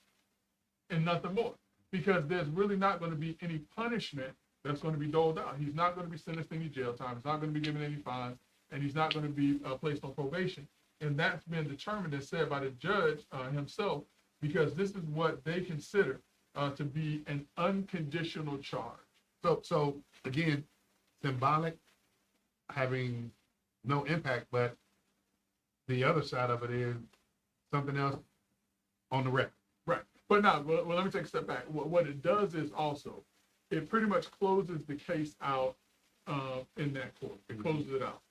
[SPEAKER 2] and nothing more, because there's really not going to be any punishment that's going to be doled out. He's not going to be sentenced to any jail time. He's not going to be given any fines, and he's not going to be placed on probation. And that's been determined and said by the judge himself, because this is what they consider to be an unconditional charge.
[SPEAKER 1] So again, symbolic, having no impact, but the other side of it is something else on the record.
[SPEAKER 2] Right. But now, well, let me take a step back. What it does is also, it pretty much closes the case out in that court. It closes it out.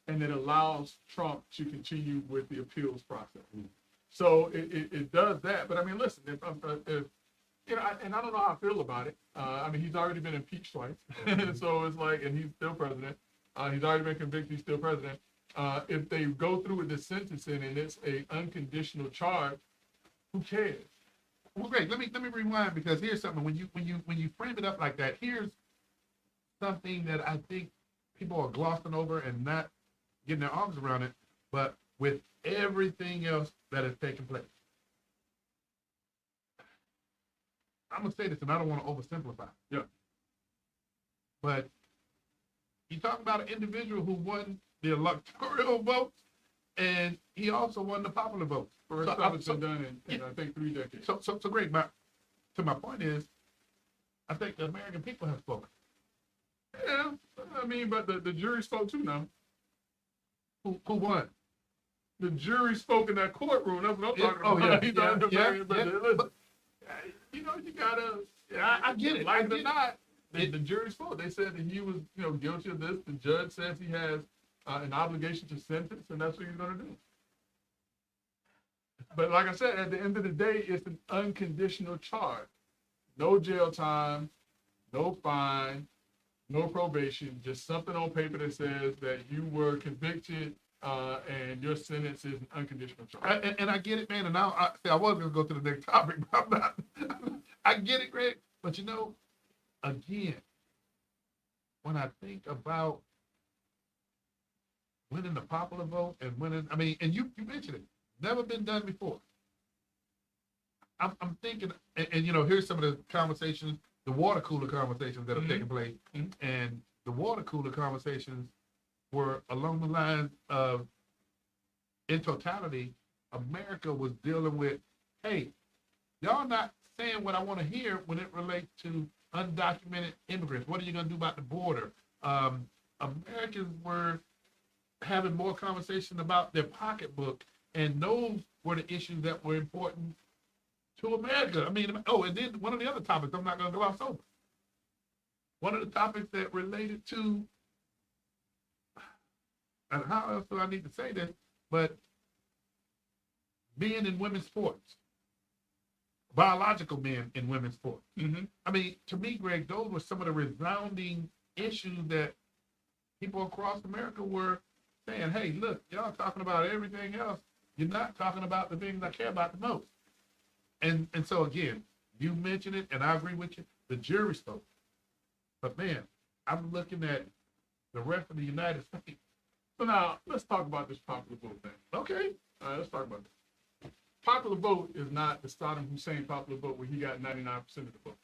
[SPEAKER 2] And it allows Trump to continue with the appeals process. So it does that. But I mean, listen, if and I don't know how I feel about it. I mean, he's already been impeached twice. So it's like, and he's still president. He's already been convicted, he's still president. if they go through with the sentencing and it's a unconditional charge, who cares?
[SPEAKER 1] Well, great. Let me rewind, because here's something. When you frame it up like that, here's something that I think people are glossing over and not getting their arms around it. But with everything else that has taken place, I'm gonna say this, and I don't want to oversimplify.
[SPEAKER 2] Yeah.
[SPEAKER 1] But you talk about an individual who won the electoral votes, and he also won the popular vote.
[SPEAKER 2] First time it's been done in I think 3 decades.
[SPEAKER 1] So great. My point is, I think the American people have spoken.
[SPEAKER 2] Yeah, I mean, but the jury spoke too now.
[SPEAKER 1] Who won?
[SPEAKER 2] The jury spoke in that courtroom. That's what I'm
[SPEAKER 1] Yeah,
[SPEAKER 2] talking
[SPEAKER 1] oh,
[SPEAKER 2] about.
[SPEAKER 1] yeah,
[SPEAKER 2] You know, the
[SPEAKER 1] yeah,
[SPEAKER 2] American- but
[SPEAKER 1] yeah,
[SPEAKER 2] listen,
[SPEAKER 1] but-
[SPEAKER 2] you know, you gotta.
[SPEAKER 1] I get it,
[SPEAKER 2] Like
[SPEAKER 1] I
[SPEAKER 2] it or
[SPEAKER 1] get it.
[SPEAKER 2] not, the jury spoke. They said that he was, guilty of this. The judge says he has an obligation to sentence, and that's what he's gonna do. But like I said, at the end of the day, it's an unconditional charge. No jail time, no fine, no probation, just something on paper that says that you were convicted and your sentence is an unconditional charge.
[SPEAKER 1] And I get it, man. And I was gonna go to the next topic, but I'm not. I get it, Greg. But again, when I think about winning the popular vote and winning, and you mentioned it, never been done before. I'm thinking, and here's some of the conversations, the water cooler conversations that have taken place, and the water cooler conversations were along the lines of, in totality, America was dealing with, hey, y'all not saying what I want to hear when it relates to undocumented immigrants. What are you going to do about the border? Americans were having more conversation about their pocketbook, and those were the issues that were important to America. And then one of the other topics, I'm not going to gloss over. One of the topics that related to, and how else do I need to say this, but being in women's sports, biological men in women's sports. To me, Greg, those were some of the resounding issues that people across America were saying, hey, look, y'all talking about everything else. You're not talking about the things I care about the most. And so, again, you mentioned it, and I agree with you. The jury spoke. But, man, I'm looking at the rest of the United States.
[SPEAKER 2] So now, let's talk about this popular vote thing.
[SPEAKER 1] Okay.
[SPEAKER 2] All right, let's talk about this. Popular vote is not the Saddam Hussein popular vote where he got 99% of the vote.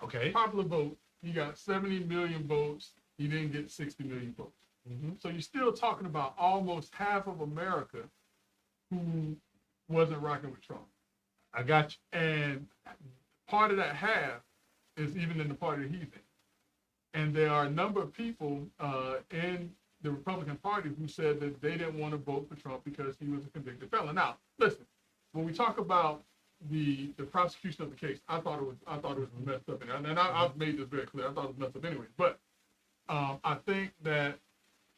[SPEAKER 1] Okay.
[SPEAKER 2] Popular vote, he got 70 million votes. He didn't get 60 million votes. So you're still talking about almost half of America who wasn't rocking with Trump.
[SPEAKER 1] I got you.
[SPEAKER 2] And part of that half is even in the party that he's in. And there are a number of people in the Republican Party who said that they didn't want to vote for Trump because he was a convicted felon. Now, listen, when we talk about the prosecution of the case, I thought it was messed up. And I've made this very clear. I thought it was messed up anyway. But I think that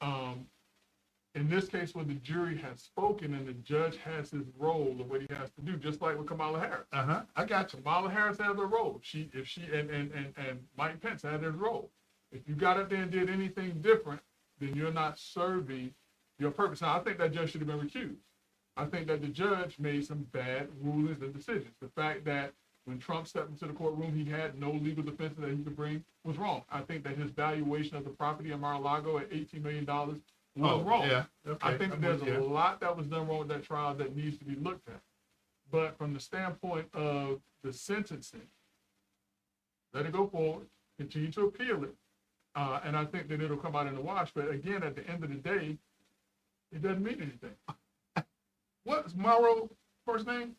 [SPEAKER 2] in this case, when the jury has spoken and the judge has his role of what he has to do, just like with Kamala Harris.
[SPEAKER 1] I got you.
[SPEAKER 2] Kamala Harris has a role. And Mike Pence had his role. If you got up there and did anything different, then you're not serving your purpose. Now, I think that judge should have been recused. I think that the judge made some bad rulings and decisions. The fact that when Trump stepped into the courtroom, he had no legal defense that he could bring was wrong. I think that his valuation of the property in Mar-a-Lago at $18 million was wrong.
[SPEAKER 1] Yeah. Okay.
[SPEAKER 2] I think that there's a lot that was done wrong with that trial that needs to be looked at. But from the standpoint of the sentencing, let it go forward, continue to appeal it, and I think that it'll come out in the wash. But again, at the end of the day, it doesn't mean anything.
[SPEAKER 1] What's Morrow's first name?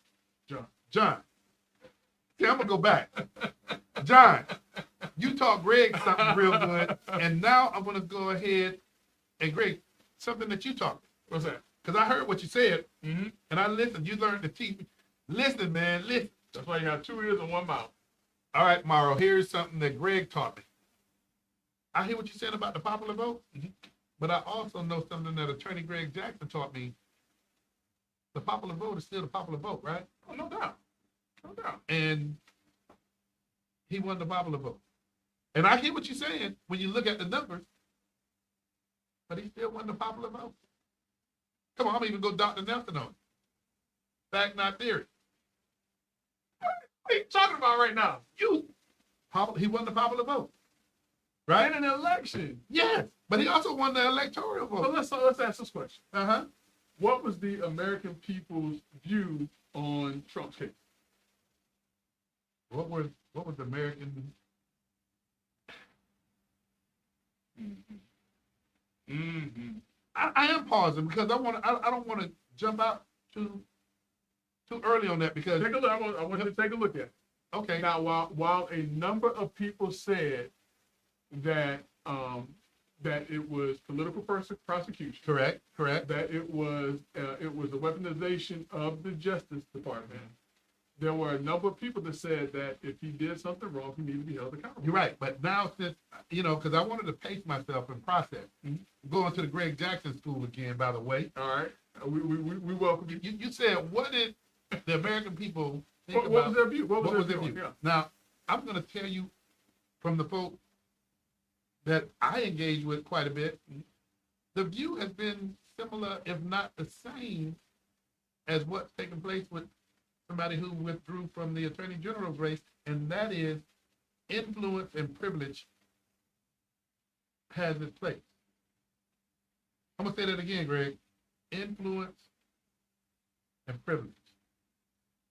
[SPEAKER 2] John.
[SPEAKER 1] John. See, I'm gonna go back. John, you taught Greg something real good, and now I'm gonna go ahead and Greg, something that you taught me.
[SPEAKER 2] What's that?
[SPEAKER 1] Because I heard what you said,
[SPEAKER 2] Mm-hmm.
[SPEAKER 1] and I listened. You learned to teach me. Listen, man, listen.
[SPEAKER 2] That's why you have 2 ears and 1 mouth.
[SPEAKER 1] All right, Morrow, here's something that Greg taught me. I hear what you said about the popular vote, but I also know something that Attorney Greg Jackson taught me. The popular vote is still the popular vote, right?
[SPEAKER 2] Oh, no doubt. No doubt.
[SPEAKER 1] And he won the popular vote. And I hear what you're saying when you look at the numbers, but he still won the popular vote. Come on, I'm even go Dr. Nelson on it. Fact, not theory.
[SPEAKER 2] What are you talking about right now?
[SPEAKER 1] He won the popular vote, right?
[SPEAKER 2] In an election.
[SPEAKER 1] Yes, but he also won the electoral
[SPEAKER 2] But
[SPEAKER 1] vote.
[SPEAKER 2] let's ask this question.
[SPEAKER 1] Uh-huh.
[SPEAKER 2] What was the American people's view on Trump's case?
[SPEAKER 1] What was the American? I am pausing because I don't want to jump out too early on that because
[SPEAKER 2] Take a look. I want you to take a look at it.
[SPEAKER 1] okay.
[SPEAKER 2] Now, while a number of people said that that it was political prosecution,
[SPEAKER 1] Correct.
[SPEAKER 2] that it was a weaponization of the Justice Department, there were a number of people that said that if he did something wrong, he needed to be held accountable.
[SPEAKER 1] You're right, but now since because I wanted to pace myself and process. Going to the Greg Jackson School again, by the way.
[SPEAKER 2] All right, we welcome you.
[SPEAKER 1] You said, what did the American people think
[SPEAKER 2] What
[SPEAKER 1] about?
[SPEAKER 2] was their view? What was
[SPEAKER 1] their
[SPEAKER 2] view?
[SPEAKER 1] view?
[SPEAKER 2] Yeah.
[SPEAKER 1] Now, I'm going to tell you from the folk that I engage with quite a bit, the view has been similar, if not the same, as what's taking place with somebody who withdrew from the Attorney General's race, and that is influence and privilege has its place. I'm going to say that again, Greg. Influence and privilege.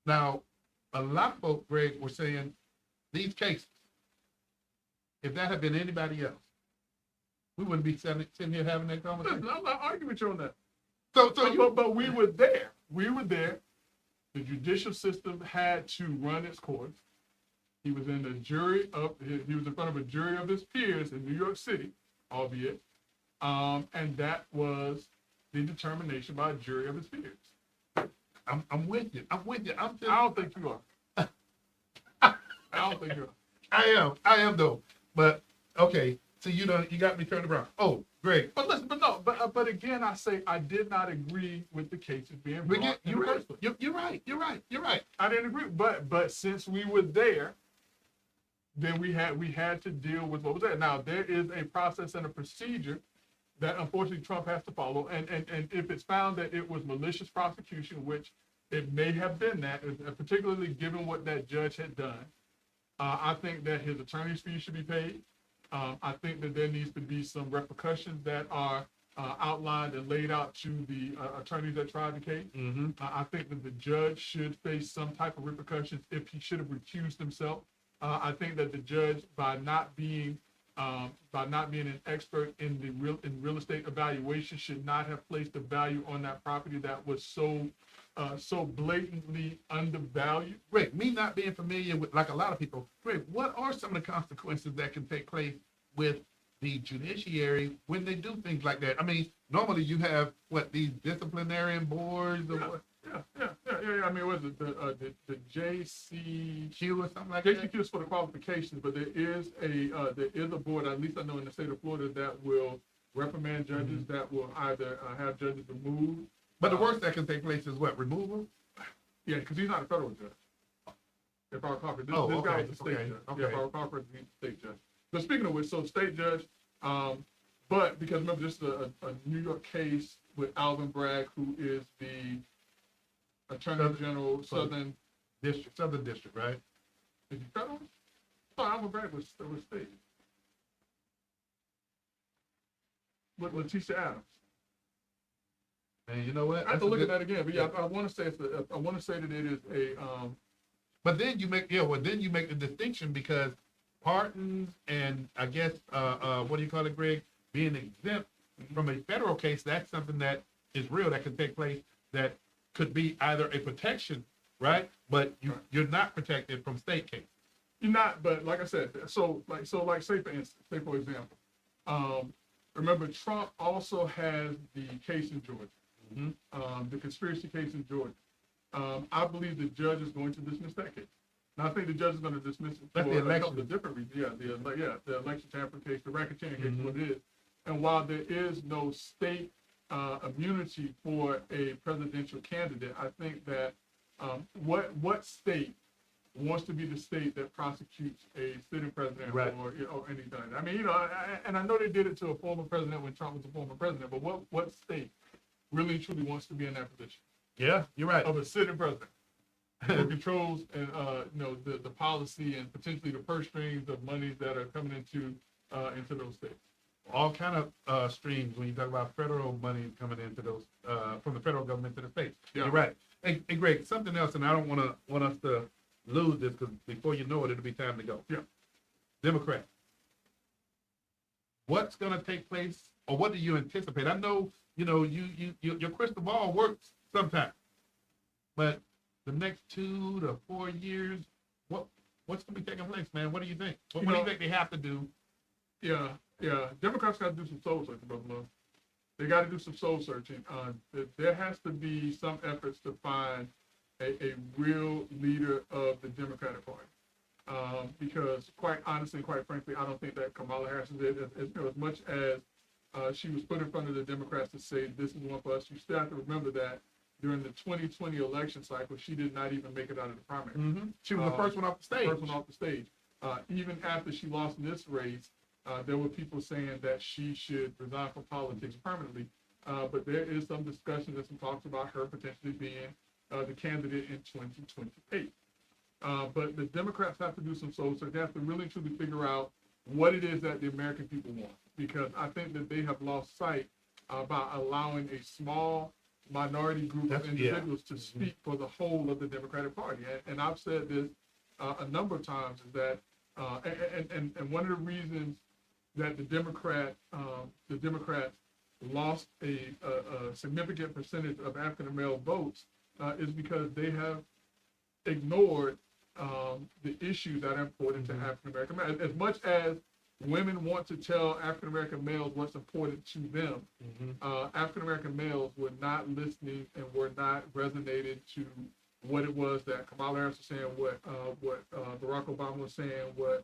[SPEAKER 1] Now, a lot of folks, Greg, were saying these cases, if that had been anybody else, we wouldn't be sitting here having that conversation.
[SPEAKER 2] Listen, I'm not arguing with you on that.
[SPEAKER 1] But
[SPEAKER 2] We were there. We were there. The judicial system had to run its course. He was in he was in front of a jury of his peers in New York City, albeit, and that was the determination by a jury of his peers.
[SPEAKER 1] I'm with you. I'm with you.
[SPEAKER 2] I don't think you are. I don't think you are.
[SPEAKER 1] I am though. But okay, so you got me turned around. Oh, Greg.
[SPEAKER 2] But listen, but again, I say I did not agree with the cases being brought.
[SPEAKER 1] You're right. You're right.
[SPEAKER 2] I didn't agree, but since we were there, then we had to deal with what was there. Now there is a process and a procedure that unfortunately Trump has to follow, and if it's found that it was malicious prosecution, which it may have been that, particularly given what that judge had done, I think that his attorney's fees should be paid. I think that there needs to be some repercussions that are outlined and laid out to the attorneys that tried the case.
[SPEAKER 1] Mm-hmm.
[SPEAKER 2] I think that the judge should face some type of repercussions if he should have recused himself. I think that the judge, by not being an expert in real estate evaluation, should not have placed a value on that property that was so blatantly undervalued.
[SPEAKER 1] Greg, me not being familiar with, like a lot of people, Greg, what are some of the consequences that can take place with the judiciary when they do things like that? I mean, normally you have these disciplinarian boards or what?
[SPEAKER 2] Yeah. I mean, was it the JCQ
[SPEAKER 1] or something like that?
[SPEAKER 2] JCQ is for the qualifications, but there is a board, at least I know in the state of Florida, that will reprimand judges, that will either have judges removed.
[SPEAKER 1] But the worst that can take place is what? Removal?
[SPEAKER 2] Yeah, because he's not a federal judge. If I recall correctly, this guy was a state judge.
[SPEAKER 1] Okay.
[SPEAKER 2] Yeah, if I recall correctly, he's a state judge. But speaking of which, so state judge, but because remember, this is a New York case with Alvin Bragg, who is the Attorney General, Southern
[SPEAKER 1] District, right?
[SPEAKER 2] Is he federal? No, Alvin Bragg was state. With Letitia Adams.
[SPEAKER 1] And you know what?
[SPEAKER 2] I have to look at that again, but yeah, I want to say that it is a.
[SPEAKER 1] But then you make the distinction because pardons and I guess what do you call it, Greg? Being exempt from a federal case, that's something that is real that can take place. That could be either a protection, right? But you're not protected from state cases.
[SPEAKER 2] You're not, but like I said, so say for example, remember Trump also has the case in Georgia.
[SPEAKER 1] Mm-hmm.
[SPEAKER 2] The conspiracy case in Georgia. I believe the judge is going to dismiss that case. Now, I think the judge is going to dismiss it for a couple of different reasons. The election tampering case, the racketeering case, what it is. And while there is no state immunity for a presidential candidate, I think that what state wants to be the state that prosecutes a sitting president or anything like that? I mean, and I know they did it to a former president when Trump was a former president, but what state really truly wants to be in that position
[SPEAKER 1] Yeah, you're right.
[SPEAKER 2] of a sitting president who controls and the policy and potentially the purse strings of monies that are coming into those states.
[SPEAKER 1] All kind of streams when you talk about federal money coming into those from the federal government to the states.
[SPEAKER 2] Yeah.
[SPEAKER 1] You're right. Hey, Greg, something else, and I don't want us to lose this because before you know it, it'll be time to go.
[SPEAKER 2] Yeah.
[SPEAKER 1] Democrat. What's going to take place, or what do you anticipate? I know your crystal ball works sometimes, but the next 2 to 4 years, what's going to be taking place, man? What do you think? What do you think they have to do?
[SPEAKER 2] Yeah. Democrats got to do some soul searching, Brother Love. They got to do some soul searching. There has to be some efforts to find a real leader of the Democratic Party. Because quite honestly, quite frankly, I don't think that Kamala Harris is it. As much as she was put in front of the Democrats to say, this is one for us, you still have to remember that during the 2020 election cycle, she did not even make it out of the primary.
[SPEAKER 1] Mm-hmm. She was the first one off the stage.
[SPEAKER 2] First one off the stage. Even after she lost this race, there were people saying that she should resign from politics permanently. But there is some discussion and some talks about her potentially being the candidate in 2028. But the Democrats have to do some soul search. They have to really truly figure out what it is that the American people want. Because I think that they have lost sight about allowing a small minority group of individuals to speak for the whole of the Democratic Party. And I've said this a number of times, is that and one of the reasons that the Democrats lost a significant percentage of African American votes is because they have ignored the issues that are important to African American males. As much as women want to tell African American males what's important to them, African American males were not listening and were not resonated to what it was that Kamala Harris was saying, what Barack Obama was saying, what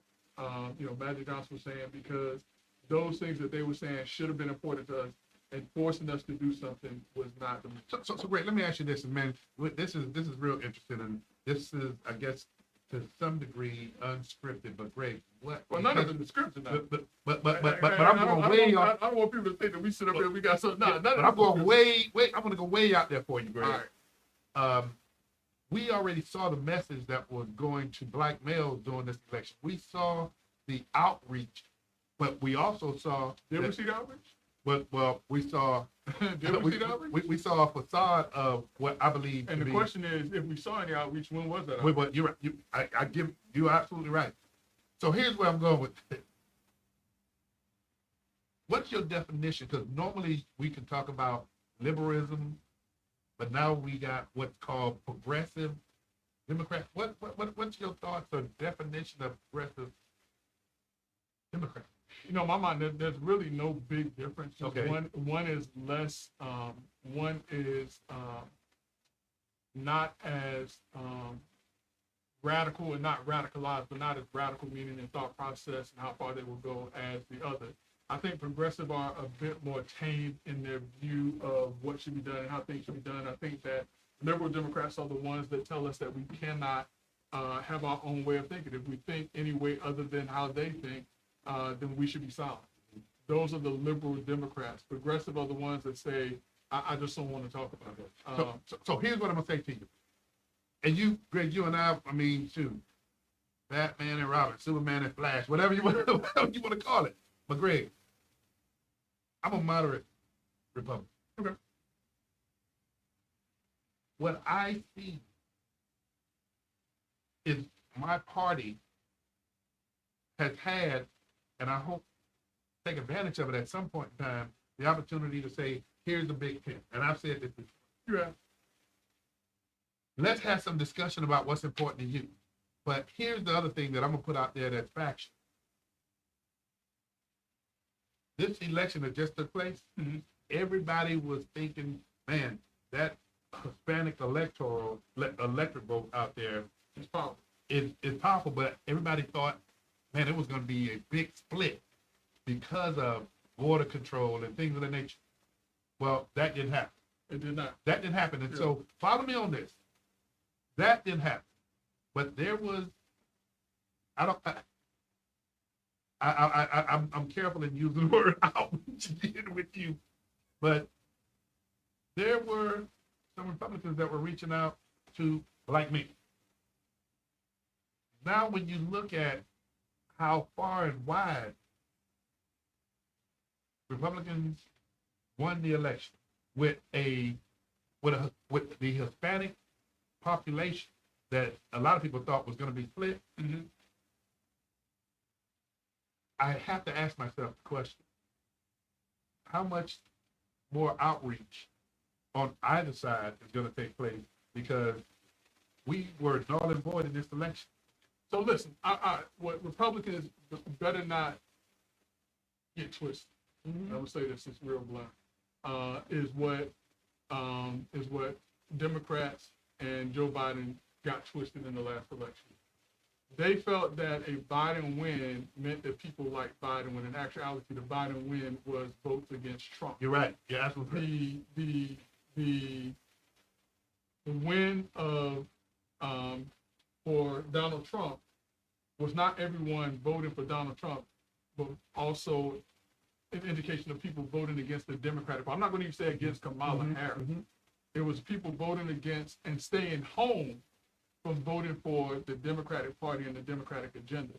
[SPEAKER 2] Magic Johnson was saying, because those things that they were saying should have been important to us, and forcing us to do something was not.
[SPEAKER 1] So great. Let me ask you this, and man, this is real interesting, and this is, I guess, to some degree unscripted, but great. What?
[SPEAKER 2] Well, none of it is scripted now.
[SPEAKER 1] But I'm going way off.
[SPEAKER 2] I don't want people to think that we sit up here and we got something. No,
[SPEAKER 1] but I'm going way. I'm going to go way out there for you, Greg.
[SPEAKER 2] All right.
[SPEAKER 1] We already saw the message that was going to black males during this election. We saw the outreach, but we also saw.
[SPEAKER 2] Did we see the outreach?
[SPEAKER 1] Well, we saw.
[SPEAKER 2] Did we see the outreach?
[SPEAKER 1] We saw a facade of what I believe.
[SPEAKER 2] And the question is, if we saw any outreach, when was that outreach?
[SPEAKER 1] Well, you're right. I give you absolutely right. So here's where I'm going with it. What's your definition? Because normally we can talk about liberalism, but now we got what's called progressive Democrats. What's your thoughts or definition of progressive Democrat?
[SPEAKER 2] My mind, there's really no big difference. Just
[SPEAKER 1] Okay.
[SPEAKER 2] One is less. One is not as radical and not radicalized, but not as radical, meaning in thought process and how far they will go as the other. I think progressive are a bit more tame in their view of what should be done and how things should be done. I think that liberal Democrats are the ones that tell us that we cannot have our own way of thinking. If we think any way other than how they think, then we should be silent. Those are the liberal Democrats. Progressive are the ones that say, I just don't want to talk about it.
[SPEAKER 1] So here's what I'm going to say to you. And you, Greg, you and I mean, shoot, Batman and Robin, Superman and Flash, whatever you want to call it. But Greg, I'm a moderate Republican.
[SPEAKER 2] Okay.
[SPEAKER 1] What I see is my party has had, and I hope take advantage of it at some point in time, the opportunity to say, here's the big picture. And I've said this before.
[SPEAKER 2] Yeah.
[SPEAKER 1] Let's have some discussion about what's important to you. But here's the other thing that I'm going to put out there that's faction. This election that just took place, everybody was thinking, man, that Hispanic electric vote out there
[SPEAKER 2] It's powerful.
[SPEAKER 1] is powerful, but everybody thought, man, it was going to be a big split because of border control and things of that nature. Well, that didn't happen.
[SPEAKER 2] It did not.
[SPEAKER 1] That didn't happen. And so follow me on this. That didn't happen. But there was, I'm careful in using the word outreach again with you, but there were some Republicans that were reaching out to black men. Now, when you look at how far and wide Republicans won the election with the Hispanic population that a lot of people thought was going to be flipped, I have to ask myself the question: how much more outreach on either side is going to take place? Because we were null and void in this election.
[SPEAKER 2] So listen, what Republicans better not get twisted. I would say this is real blunt. Is what Democrats and Joe Biden got twisted in the last election. They felt that a Biden win meant that people liked Biden, when in actuality the Biden win was votes against Trump.
[SPEAKER 1] You're right. Yeah, absolutely.
[SPEAKER 2] The win of for Donald Trump was not everyone voting for Donald Trump, but also an indication of people voting against the Democratic Party. I'm not going to even say against Kamala Harris. It was people voting against and staying home from voting for the Democratic Party and the Democratic agenda.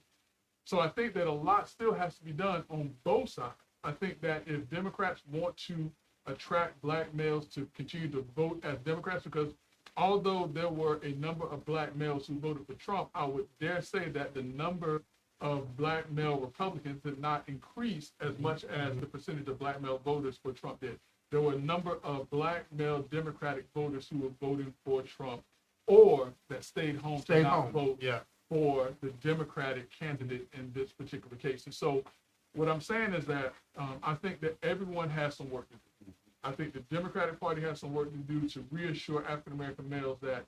[SPEAKER 2] So I think that a lot still has to be done on both sides. I think that if Democrats want to attract black males to continue to vote as Democrats, because although there were a number of black males who voted for Trump, I would dare say that the number of black male Republicans did not increase as much as the percentage of black male voters for Trump did. There were a number of black male Democratic voters who were voting for Trump, or that stayed home to not vote for the Democratic candidate in this particular case. And so what I'm saying is that I think that everyone has some work to do. I think the Democratic Party has some work to do to reassure African-American males that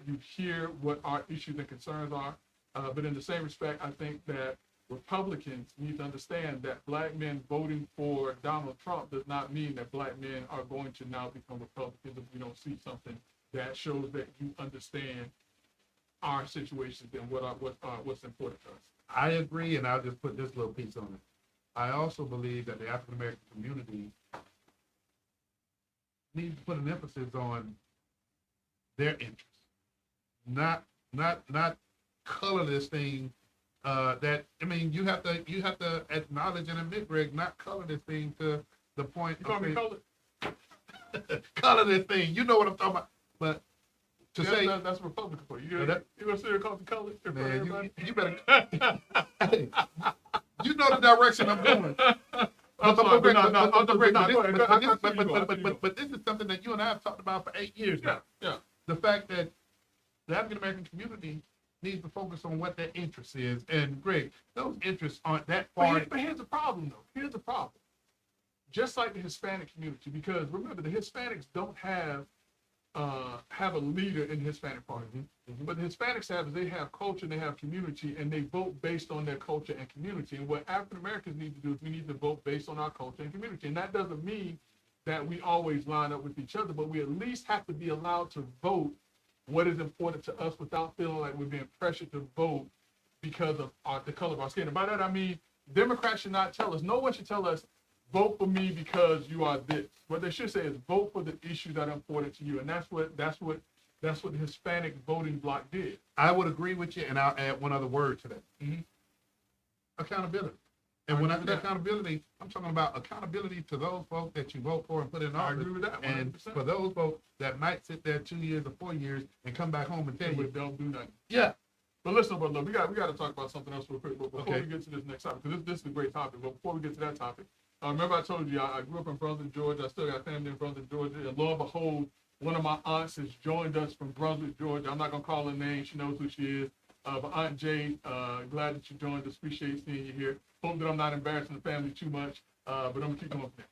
[SPEAKER 2] you hear what our issues and concerns are. But in the same respect, I think that Republicans need to understand that black men voting for Donald Trump does not mean that black men are going to now become Republicans if we don't see something that shows that you understand our situations and what's important to us.
[SPEAKER 1] I agree, and I'll just put this little piece on it. I also believe that the African American community needs to put an emphasis on their interests, not color this thing. You have to acknowledge and admit, Greg, not color this thing to the point.
[SPEAKER 2] You call me color?
[SPEAKER 1] Color this thing. You know what I'm talking about. But to say
[SPEAKER 2] that's Republican for you. You gonna sit there and call me color?
[SPEAKER 1] Man, you better. Hey, you know the direction I'm going. But this is something that you and I have talked about for 8 years now.
[SPEAKER 2] Yeah.
[SPEAKER 1] The fact that the African American community needs to focus on what their interest is. And Greg, those interests aren't that far.
[SPEAKER 2] But here's the problem, though. Here's the problem. Just like the Hispanic community, because remember, the Hispanics don't have a leader in the Hispanic Party. But the Hispanics they have culture and they have community, and they vote based on their culture and community. And what African Americans need to do is we need to vote based on our culture and community. And that doesn't mean that we always line up with each other, but we at least have to be allowed to vote what is important to us without feeling like we're being pressured to vote because of the color of our skin. And by that I mean Democrats should not tell us, no one should tell us, vote for me because you are this. What they should say is vote for the issues that are important to you. And that's what the Hispanic voting bloc did.
[SPEAKER 1] I would agree with you, and I'll add one other word to that. Accountability. And when I say accountability, I'm talking about accountability to those folks that you vote for and put in office.
[SPEAKER 2] I agree with that 100%.
[SPEAKER 1] And for those folks that might sit there 2 years or 4 years and come back home and tell you
[SPEAKER 2] don't do nothing.
[SPEAKER 1] Yeah.
[SPEAKER 2] But listen, brother, we got to talk about something else real quick. But before we get to this next topic, because this is a great topic. But before we get to that topic, remember I told you I grew up in Brunswick, Georgia. I still got family in Brunswick, Georgia. And lo and behold, one of my aunts has joined us from Brunswick, Georgia. I'm not gonna call her name; she knows who she is. But Aunt Jade, glad that you joined us. Appreciate seeing you here. Hope that I'm not embarrassing the family too much. But I'm gonna keep going from there.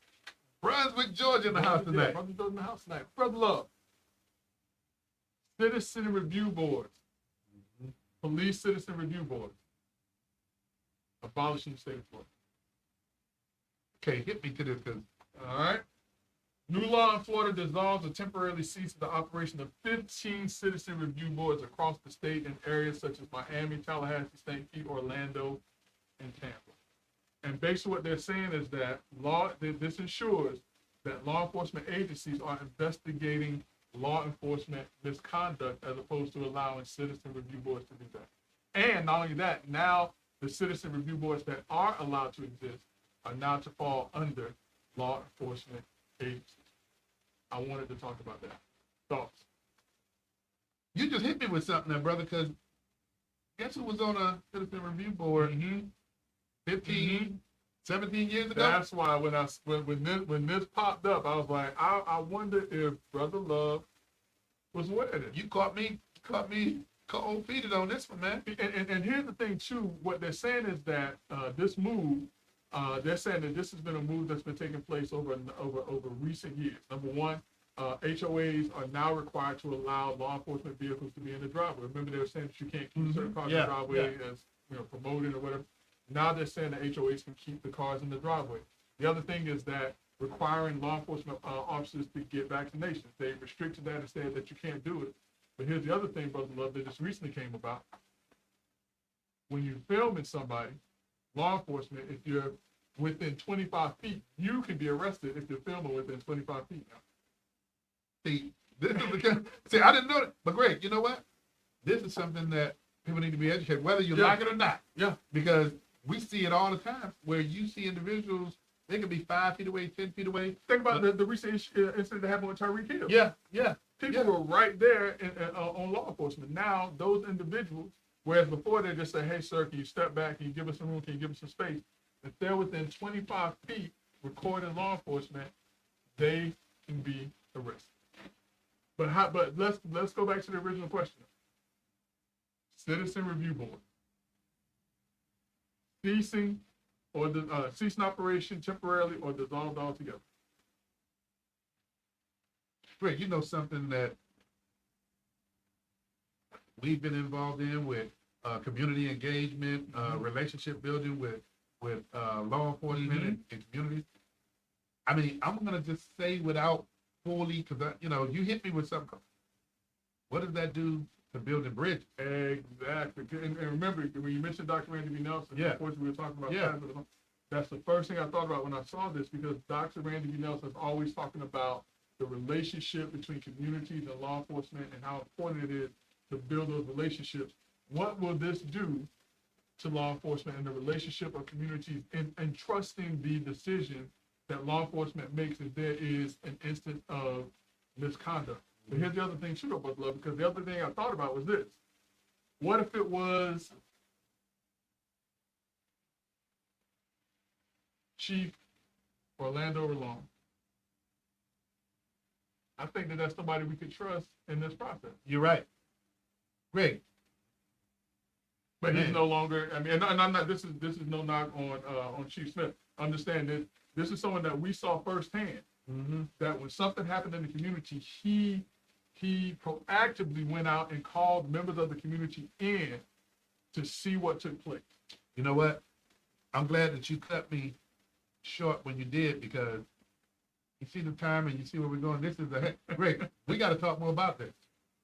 [SPEAKER 1] Brunswick, Georgia in the house tonight.
[SPEAKER 2] Brunswick, Georgia in the house tonight. Brother Love. Citizen review boards. Police citizen review boards. Abolishing the state of Florida.
[SPEAKER 1] Okay, hit me to this, because
[SPEAKER 2] all right. New law in Florida dissolves or temporarily ceases the operation of 15 citizen review boards across the state in areas such as Miami, Tallahassee, St. Pete, Orlando, and Tampa. And basically what they're saying is that this ensures that law enforcement agencies are investigating law enforcement misconduct as opposed to allowing citizen review boards to do that. And not only that, now the citizen review boards that are allowed to exist are now to fall under law enforcement agencies. I wanted to talk about that. Thoughts?
[SPEAKER 1] You just hit me with something there, brother, because guess who was on a citizen review board 15, 17 years ago?
[SPEAKER 2] That's why when this popped up, I was like, I wonder if Brother Love was aware of it.
[SPEAKER 1] You caught me cold-feeted on this one, man.
[SPEAKER 2] And here's the thing too. What they're saying is that this move, they're saying that this has been a move that's been taking place over recent years. Number one, HOAs are now required to allow law enforcement vehicles to be in the driveway. Remember, they were saying that you can't keep certain cars in the driveway as promoted or whatever. Now they're saying that HOAs can keep the cars in the driveway. The other thing is that requiring law enforcement officers to get vaccinations. They restricted that and said that you can't do it. But here's the other thing, Brother Love, that just recently came about. When you're filming somebody, law enforcement, if you're within 25 feet, you can be arrested if you're filming within 25 feet now.
[SPEAKER 1] See, this is I didn't know that. But Greg, you know what? This is something that people need to be educated, whether you like it or not.
[SPEAKER 2] Yeah.
[SPEAKER 1] Because we see it all the time where you see individuals, they can be 5 feet away, 10 feet away.
[SPEAKER 2] Think about the recent incident that happened with Tyreek Hill.
[SPEAKER 1] Yeah.
[SPEAKER 2] People were right there on law enforcement. Now, those individuals, whereas before they just say, hey, sir, can you step back? Can you give us some room? Can you give us some space? If they're within 25 feet recording law enforcement, they can be arrested. But let's go back to the original question. Citizen Review Board. Ceasing operation temporarily or dissolved altogether.
[SPEAKER 1] Greg, you know something that we've been involved in with community engagement, relationship building with law enforcement and communities. I mean, I'm gonna just say without fully, because you hit me with something. What does that do to building bridges?
[SPEAKER 2] Exactly. And remember, when you mentioned Dr. Randy B. Nelson, of course we were talking about that. That's the first thing I thought about when I saw this, because Dr. Randy B. Nelson is always talking about the relationship between communities and law enforcement and how important it is to build those relationships. What will this do to law enforcement and the relationship of communities and trusting the decision that law enforcement makes if there is an instance of misconduct? But here's the other thing too, about love, because the other thing I thought about was this. What if it was Chief Orlando Rolon? I think that that's somebody we could trust in this process.
[SPEAKER 1] You're right. Greg.
[SPEAKER 2] But he's no longer, I mean, and I'm not, this is no knock on Chief Smith. Understand that this is someone that we saw firsthand, that when something happened in the community, he proactively went out and called members of the community in to see what took place.
[SPEAKER 1] You know what? I'm glad that you cut me short when you did, because you see the time and you see where we're going. This is great. We got to talk more about this.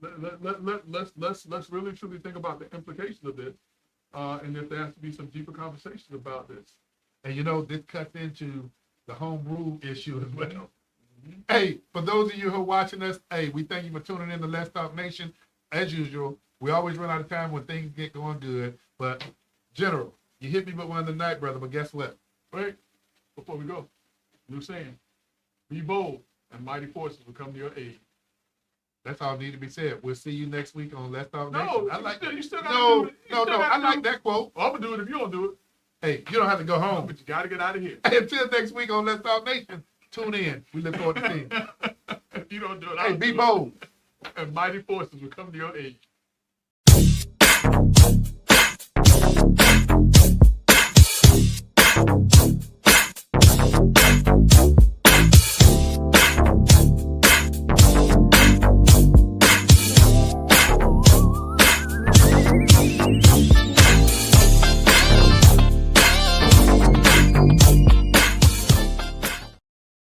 [SPEAKER 2] Let's really truly think about the implications of this, and if there has to be some deeper conversations about this.
[SPEAKER 1] And this cuts into the home rule issue as well. Hey, for those of you who are watching us, hey, we thank you for tuning in to Let's Talk Nation. As usual, we always run out of time when things get going good. But General, you hit me with one tonight, brother. But guess what?
[SPEAKER 2] Wait, before we go, new saying: be bold, and mighty forces will come to your aid.
[SPEAKER 1] That's all need to be said. We'll see you next week on Let's Talk Nation.
[SPEAKER 2] No,
[SPEAKER 1] I like
[SPEAKER 2] you still
[SPEAKER 1] no.
[SPEAKER 2] do it.
[SPEAKER 1] I like that quote.
[SPEAKER 2] Well, I'm gonna do it if you don't do it.
[SPEAKER 1] Hey, you don't have to go home,
[SPEAKER 2] but you gotta get out of here.
[SPEAKER 1] Hey, until next week on Let's Talk Nation, tune in. We look forward to seeing you.
[SPEAKER 2] If you don't do it,
[SPEAKER 1] hey, be bold.
[SPEAKER 2] And mighty forces will come to your aid.